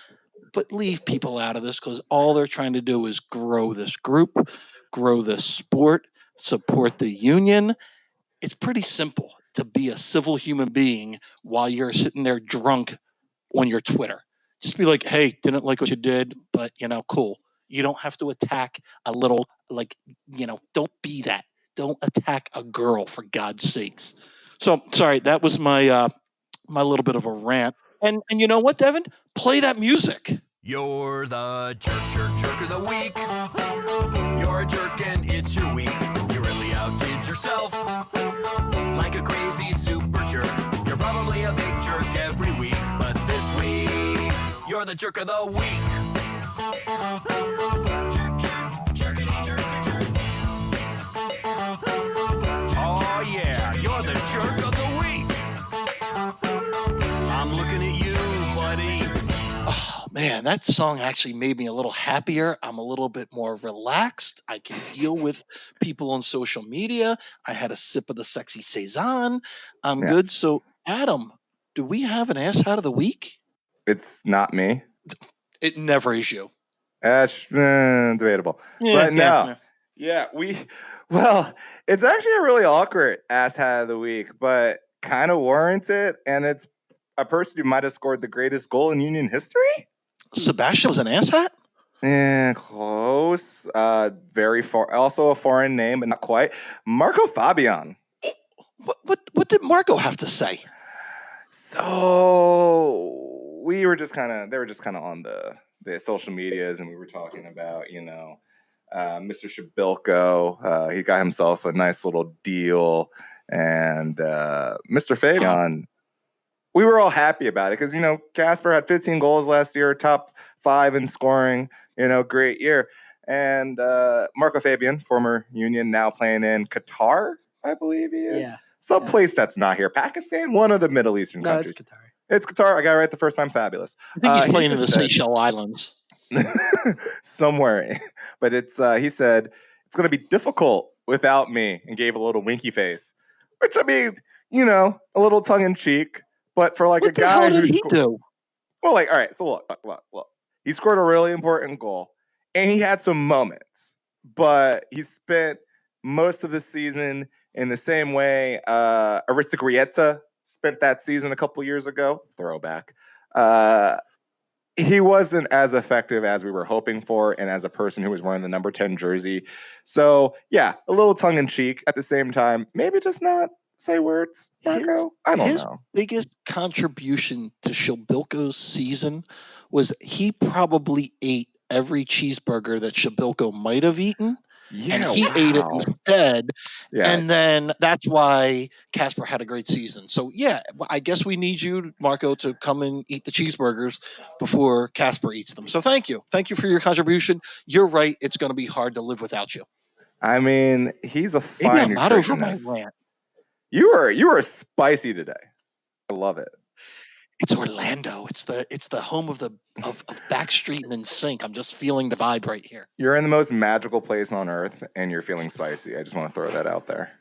but leave people out of this, because all they're trying to do is grow this group, grow this sport, support the union. It's pretty simple to be a civil human being while you're sitting there drunk on your Twitter. Just be like, hey, didn't like what you did, but cool. You don't have to attack a little, don't be that. Don't attack a girl, for God's sakes. So sorry, that was my my little bit of a rant. And you know what, Devin? Play that music. You're the jerk of the week. You're a jerk and it's your week. You really outdid yourself like a crazy super jerk. You're probably a big jerk every week, but this week you're the jerk of the week. Oh yeah, you're the jerk of the week. I'm looking at you, buddy. Oh man, that song actually made me a little happier. I'm a little bit more relaxed. I can deal with people on social media. I had a sip of the sexy Saison. I'm good. So Adam, do we have an ass hat of the week? It's not me. It never is you. That's debatable. But no. Yeah, it's actually a really awkward ass hat of the week, but kind of warrants it. And it's a person who might have scored the greatest goal in Union history. Sebastian was an ass hat? Yeah, close. Very far. Also a foreign name, but not quite. Marco Fabian. What did Marco have to say? So they were just kind of on the social medias, and we were talking about, Mr. Shabilko. He got himself a nice little deal, and Mr. Fabian. We were all happy about it because, Casper had 15 goals last year, top 5 in scoring, great year. And Marco Fabian, former Union, now playing in Qatar, I believe he is. Yeah. Some place that's not here. Pakistan, one of the Middle Eastern countries. It's Qatar. It's Qatar. I got it right the first time. Fabulous. I think he's playing in the Seychelles Islands. Somewhere. But he said, it's going to be difficult without me, and gave a little winky face. Which, I mean, a little tongue-in-cheek. But for what a guy who do? Well, all right. So look. He scored a really important goal, and he had some moments. But he spent most of the season in the same way Aristogrieta spent that season a couple years ago. Throwback. He wasn't as effective as we were hoping for, and as a person who was wearing the number 10 jersey. So, yeah, a little tongue-in-cheek at the same time. Maybe just not say words, Marco. I don't know. His biggest contribution to Shabilko's season was he probably ate every cheeseburger that Shabilko might have eaten. Yeah, and he ate it instead. Yeah. And then that's why Casper had a great season. So, yeah, I guess we need you, Marco, to come and eat the cheeseburgers before Casper eats them. So thank you. Thank you for your contribution. You're right. It's going to be hard to live without you. I mean, he's a fine nutritionist. Not over my rant. You were spicy today. I love it. It's Orlando. It's the home of Backstreet and NSYNC. I'm just feeling the vibe right here. You're in the most magical place on earth, and you're feeling spicy. I just want to throw that out there.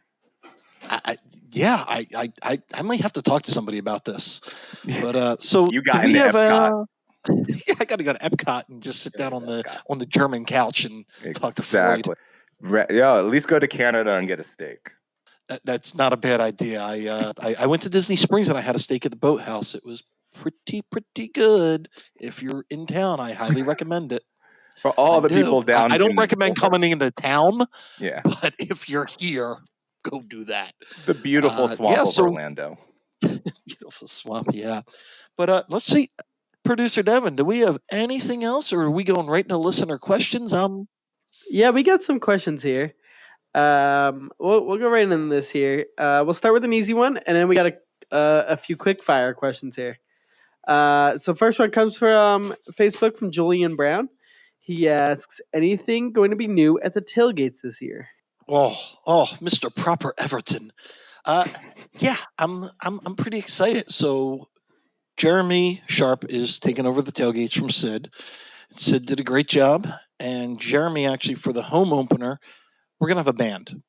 I might have to talk to somebody about this. But so you got into Epcot. Yeah, I got to go to Epcot and just sit down on the German couch and talk to Floyd. Yeah, at least go to Canada and get a steak. That's not a bad idea. I went to Disney Springs and I had a steak at the Boathouse. It was pretty good. If you're in town, I highly recommend it. For all the people down, I don't recommend coming into town. Yeah, but if you're here, go do that. The beautiful swamp of Orlando. Beautiful swamp, yeah. But let's see, producer Devin, do we have anything else, or are we going right into listener questions? Yeah, we got some questions here. We'll go right into this here. We'll start with an easy one, and then we got a few quick fire questions here. So first one comes from Facebook from Julian Brown. He asks, anything going to be new at the tailgates this year? Oh, Mr. Proper Everton. Yeah, I'm pretty excited. So Jeremy Sharp is taking over the tailgates from Sid. Sid did a great job, and Jeremy actually, for the home opener, we're gonna have a band.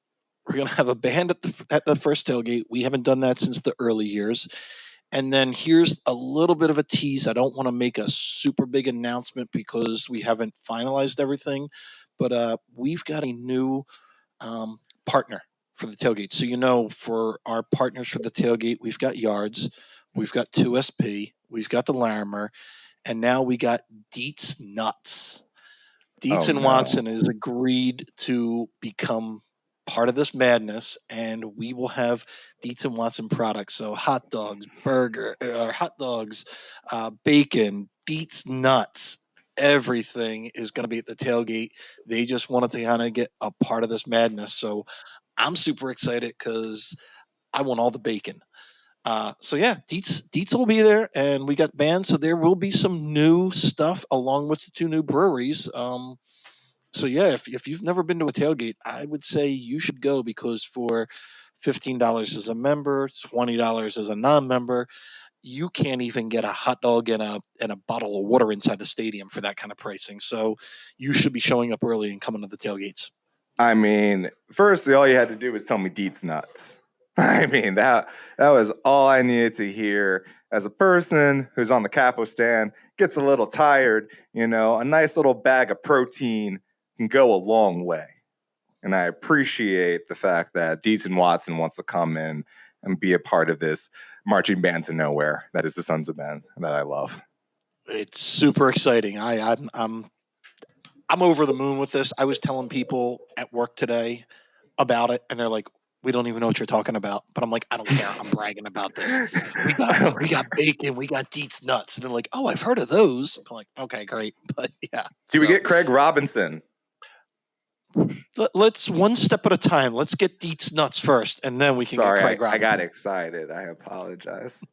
We're gonna have a band at the first tailgate. We haven't done that since the early years. And then here's a little bit of a tease. I don't want to make a super big announcement because we haven't finalized everything, but we've got a new partner for the tailgate. So, for our partners for the tailgate, we've got Yards, we've got 2SP, we've got the Larimer, and now we got Dietz Nuts. Dietz and Watson has agreed to become part of this madness, and we will have Dietz and Watson products. So hot dogs, bacon, Dietz Nuts, everything is going to be at the tailgate. They just wanted to kind of get a part of this madness. So I'm super excited because I want all the bacon. So yeah, Dietz will be there, and we got bands, so there will be some new stuff along with the 2 new breweries. So yeah, if you've never been to a tailgate, I would say you should go, because for $15 as a member, $20 as a non-member, you can't even get a hot dog and a bottle of water inside the stadium for that kind of pricing. So you should be showing up early and coming to the tailgates. I mean, firstly, all you had to do was tell me Dietz Nuts. I mean, that was all I needed to hear. as a person who's on the capo stand, gets a little tired, a nice little bag of protein can go a long way. And I appreciate the fact that Dietz and Watson wants to come in and be a part of this marching band to nowhere that is the Sons of Ben that I love. It's super exciting. I'm over the moon with this. I was telling people at work today about it, and they're like, "We don't even know what you're talking about." But I'm like, "I don't care. I'm bragging about this. We got bacon. We got Dietz nuts." And they're like, "Oh, I've heard of those." I'm like, "Okay, great." But yeah. Do we get Craig Robinson? Let's one step at a time. Let's get Dietz nuts first, and then we can get Craig Robinson. I got excited. I apologize.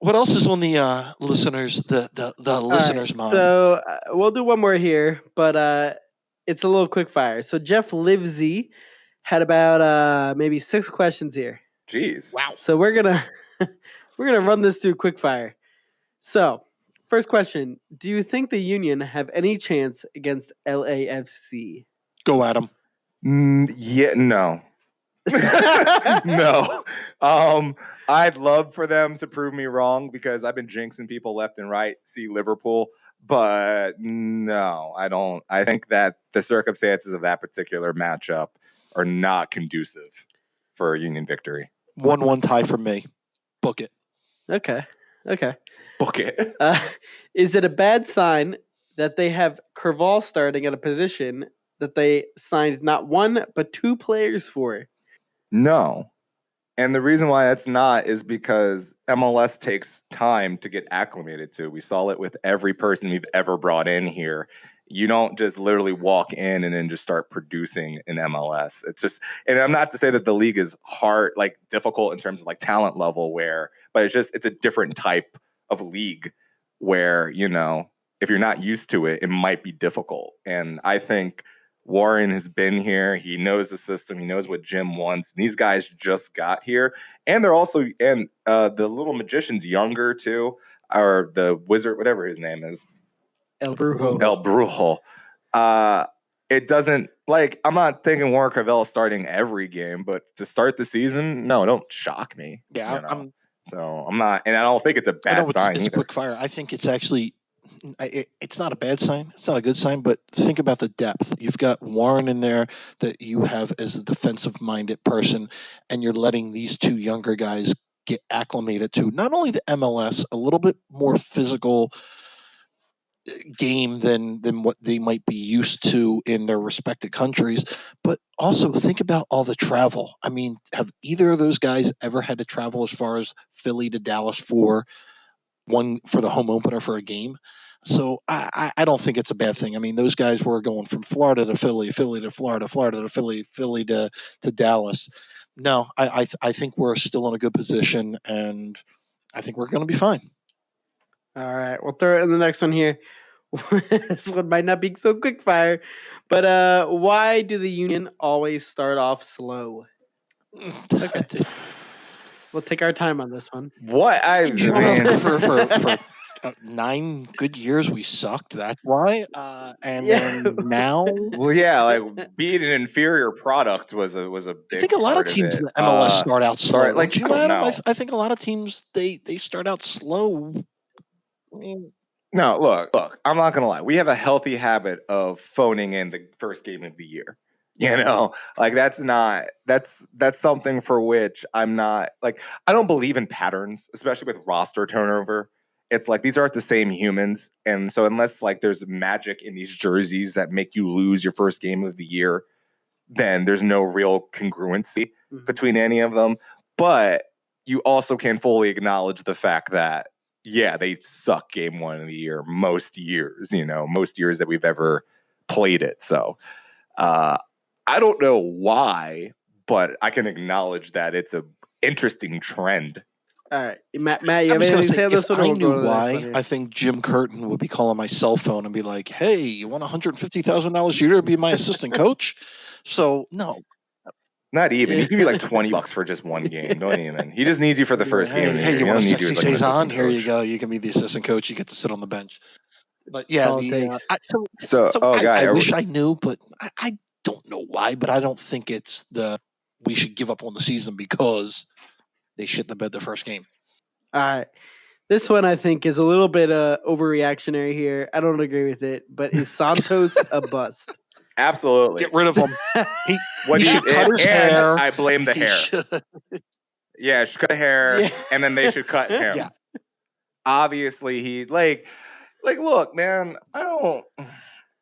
What else is on the listeners' listeners' mind? So we'll do one more here, but it's a little quick fire. So Jeff Livesey had about maybe 6 questions here. Jeez. Wow. So we're gonna run this through quick fire. So first question: do you think the Union have any chance against LAFC? Go at them. Yeah, no. No. I'd love for them to prove me wrong because I've been jinxing people left and right. See Liverpool, but no, I don't. I think that the circumstances of that particular matchup are not conducive for a Union victory. 1-1 tie for me. Book it. Okay. Book it. Is it a bad sign that they have Kerval starting at a position that they signed not 1 but 2 players for? No. And the reason why that's not is because MLS takes time to get acclimated to. We saw it with every person we've ever brought in here. You don't just literally walk in and then just start producing in MLS. It's just, and I'm not to say that the league is hard, like difficult in terms of like talent level but it's a different type of league where, if you're not used to it, it might be difficult. And I think Warren has been here. He knows the system. He knows what Jim wants. And these guys just got here. And they're also, and the little magician's younger too, or the wizard, whatever his name is. El Brujo. El Brujo. It doesn't, I'm not thinking Warren Carvel starting every game, but to start the season, no, don't shock me. Yeah, I'm not, and I don't think it's a bad sign it's either. Quick fire. I think it's actually, it's not a bad sign. It's not a good sign, but think about the depth. You've got Warren in there that you have as a defensive-minded person, and you're letting these 2 younger guys get acclimated to not only the MLS, a little bit more physical game than what they might be used to in their respective countries, but also think about all the travel. I mean, have either of those guys ever had to travel as far as Philly to Dallas for the home opener for a game? So I don't think it's a bad thing. I mean, those guys were going from Florida to Philly, Philly to Florida, Florida to Philly, Philly to Dallas. No, I think we're still in a good position, and I think we're going to be fine. All right, we'll throw it in the next one here. This one might not be so quick fire, but why do the Union always start off slow? Okay. We'll take our time on this one. What? For 9 good years we sucked. That's why. Then now, well, yeah, being an inferior product was a big. I think a lot of teams in the MLS start out slow. I think a lot of teams they start out slow. I mean, no, look. I'm not gonna lie. We have a healthy habit of phoning in the first game of the year. That's something for which I'm not I don't believe in patterns, especially with roster turnover. It's these aren't the same humans. And so unless there's magic in these jerseys that make you lose your first game of the year, then there's no real congruency between any of them. But you also can fully acknowledge the fact that, yeah, they suck game 1 of the year most years, most years that we've ever played it. So I don't know why, but I can acknowledge that it's a interesting trend. All right, Matt, you have anything to say on this one? I knew why. I think Jim Curtin would be calling my cell phone and be like, "Hey, you want $150,000 a year to be my assistant coach?" So no, not even. He give you $20 for just one game. Don't even. He just needs you for the first game. Hey, you want to sexy saison? Here you go. You can be the assistant coach. You get to sit on the bench. But yeah, I wish I knew, but I don't know why. But I don't think it's we should give up on the season because they shit the bed the first game. All right. This one I think is a little bit overreactionary here. I don't agree with it, but is Santos a bust? Absolutely. Get rid of him. He What should cut his and hair. I blame the He hair. should- Yeah, should cut the hair, Yeah. and then they should cut him. Yeah. Obviously, he like look, man. I don't.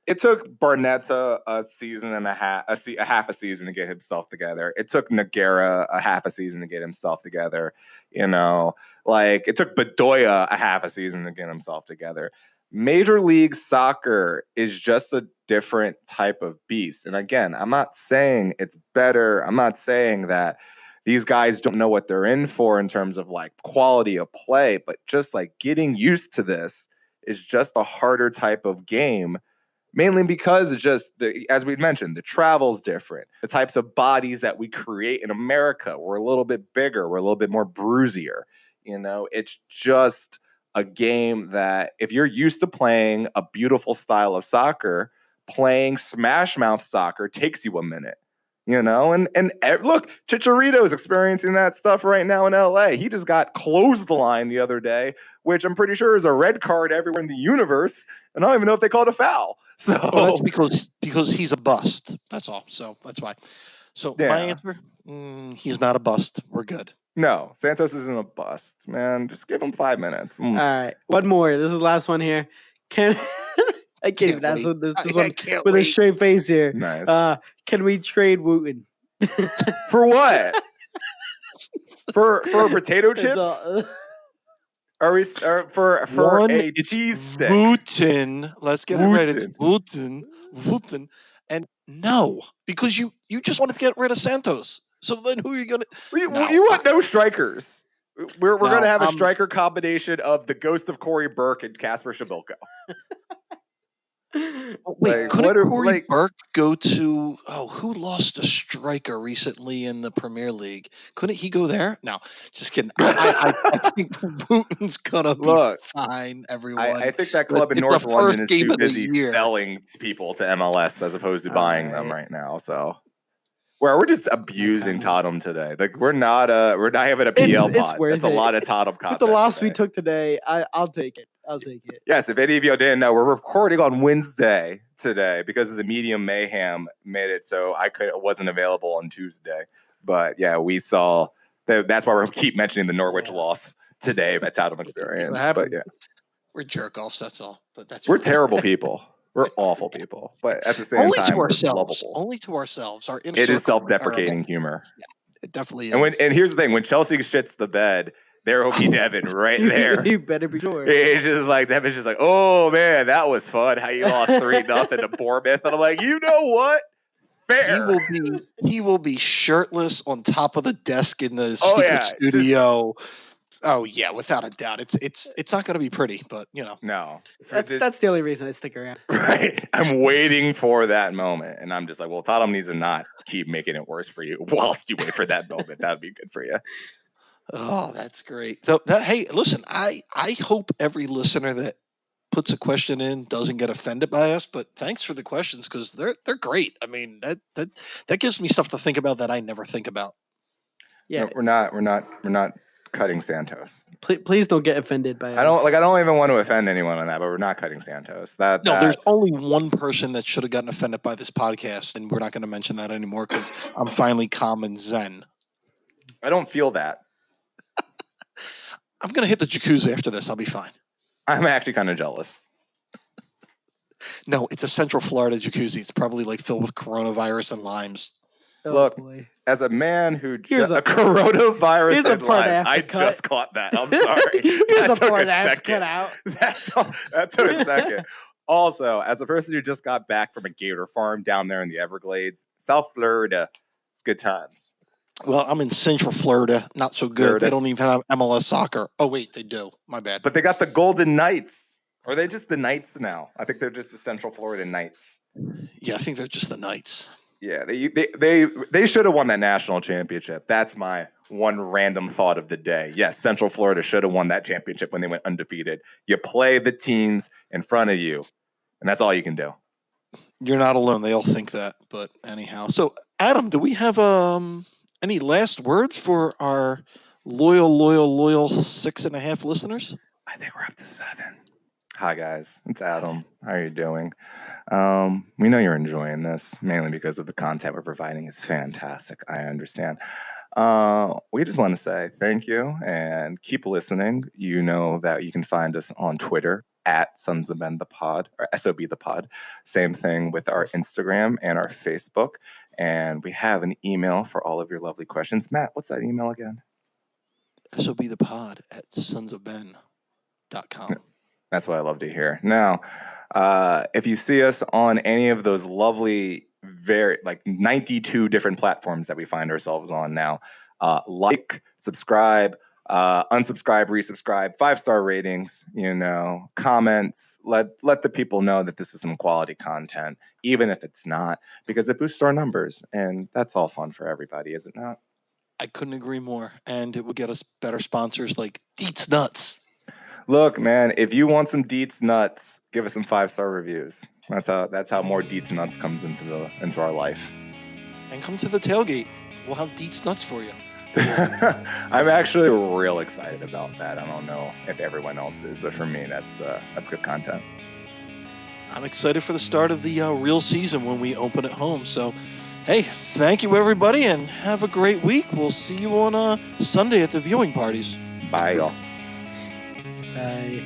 It took Barnett a season and a half, a half a season to get himself together. It took Nogueira a half a season to get himself together. You know, like it took Bedoya a half a season to get himself together. Major League Soccer is just a different type of beast. And again, I'm not saying it's better. I'm not saying that these guys don't know what they're in for in terms of like quality of play, but just like getting used to this is just a harder type of game. Mainly because it's just, as we mentioned, the travel's different. The types of bodies that we create in America, we're a little bit bigger. We're a little bit more bruisier. You know, it's just a game that if you're used to playing a beautiful style of soccer, playing smash mouth soccer takes you a minute. You know, and look, Chicharito is experiencing that stuff right now in LA. He just got closed the line the other day, which I'm pretty sure is a red card everywhere in the universe. And I don't even know if they called a foul. So Well, that's because he's a bust. That's all. So that's why. So my answer, he's not a bust. We're good. No, Santos isn't a bust, man. Just give him 5 minutes. All right. One more. This is the last one here. I can't even answer this one with a straight face here. Nice. Can we trade Wooten? For what? for potato chips? Are we for a cheese stick? Wooten. Let's get it right. It's Wooten. And no, because you just wanted to get rid of Santos. So then who are you going to? You want no strikers. We're going to have a striker combination of the ghost of Corey Burke and Kasper Shabilko. Wait, couldn't Corey Burke go to? Oh, who lost a striker recently in the Premier League? Couldn't he go there? No, just kidding. I think Wooten's gonna be fine. Everyone, I think that club in North London is too busy selling people to MLS as opposed to buying them right now. So, we're just abusing Tottenham today. Like we're not having a PL pod. It's a lot of Tottenham content. With the loss we took today, I'll take it. I'll take it. Yes, if any of you didn't know, we're recording on Wednesday today because of the medium mayhem made it so I wasn't available on Tuesday. But yeah, we saw that's why we keep mentioning the Norwich loss today at Tottenham Experience. But yeah, we're jerk offs. That's all. But we're terrible people. We're awful people. But at the same time, we're lovable. Only to ourselves. It is self-deprecating humor. Yeah, it definitely is. And here's the thing: when Chelsea shits the bed. There will be Devin right there. You better be sure. It's just like Devin's just like, oh man, that was fun. How you lost 3-0 to Bournemouth, and I'm like, you know what? Fair. He will be shirtless on top of the desk in the studio. Oh yeah, without a doubt. It's not going to be pretty, but you know. No, that's the only reason I stick around. Right. I'm waiting for that moment, and I'm just like, well, Tottenham needs to not keep making it worse for you whilst you wait for that moment. That'd be good for you. Oh, that's great. So hey, listen, I hope every listener that puts a question in doesn't get offended by us, but thanks for the questions because they're great. I mean, that gives me stuff to think about that I never think about. Yeah, no, we're not cutting Santos. Please don't get offended by us. I don't even want to offend anyone on that, but we're not cutting Santos. There's only one person that should have gotten offended by this podcast, and we're not going to mention that anymore because I'm finally calm and zen. I don't feel that. I'm going to hit the jacuzzi after this. I'll be fine. I'm actually kind of jealous. No, it's a Central Florida jacuzzi. It's probably like filled with coronavirus and limes. Look, as a man who a coronavirus and limes, I just caught that. I'm sorry. That took a second. That took a second. Also, as a person who just got back from a gator farm down there in the Everglades, South Florida, it's good times. Well, I'm in Central Florida. Not so good. They don't even have MLS soccer. Oh, wait, they do. My bad. But they got the Golden Knights. Or are they just the Knights now? I think they're just the Central Florida Knights. Yeah, I think they're just the Knights. Yeah, they should have won that national championship. That's my one random thought of the day. Yes, Central Florida should have won that championship when they went undefeated. You play the teams in front of you, and that's all you can do. You're not alone. They all think that. But anyhow. So, Adam, do we have... any last words for our loyal 6.5 listeners. I think we're up to 7. Hi guys, it's Adam. How are you doing? We know you're enjoying this mainly because of the content we're providing is fantastic. I understand. We just want to say thank you and keep listening. You know that you can find us on Twitter at Sons of Men the Pod or SOB the Pod. Same thing with our Instagram and our Facebook. And we have an email for all of your lovely questions. Matt, what's that email again? SOBthepod@sonsofben.com. That's what I love to hear. Now, if you see us on any of those lovely, very 92 different platforms that we find ourselves on now, like, subscribe, unsubscribe, resubscribe, 5-star ratings, comments. Let the people know that this is some quality content, even if it's not, because it boosts our numbers, and that's all fun for everybody, is it not? I couldn't agree more, and it would get us better sponsors like Deets Nuts. Look, man, if you want some Deets Nuts, give us some 5-star reviews. That's how more Deets Nuts comes into our life. And come to the tailgate. We'll have Deets Nuts for you. I'm actually real excited about that. I don't know if everyone else is, but for me, that's good content. I'm excited for the start of the real season when we open at home. So, hey, thank you, everybody, and have a great week. We'll see you on Sunday at the viewing parties. Bye, y'all. Bye.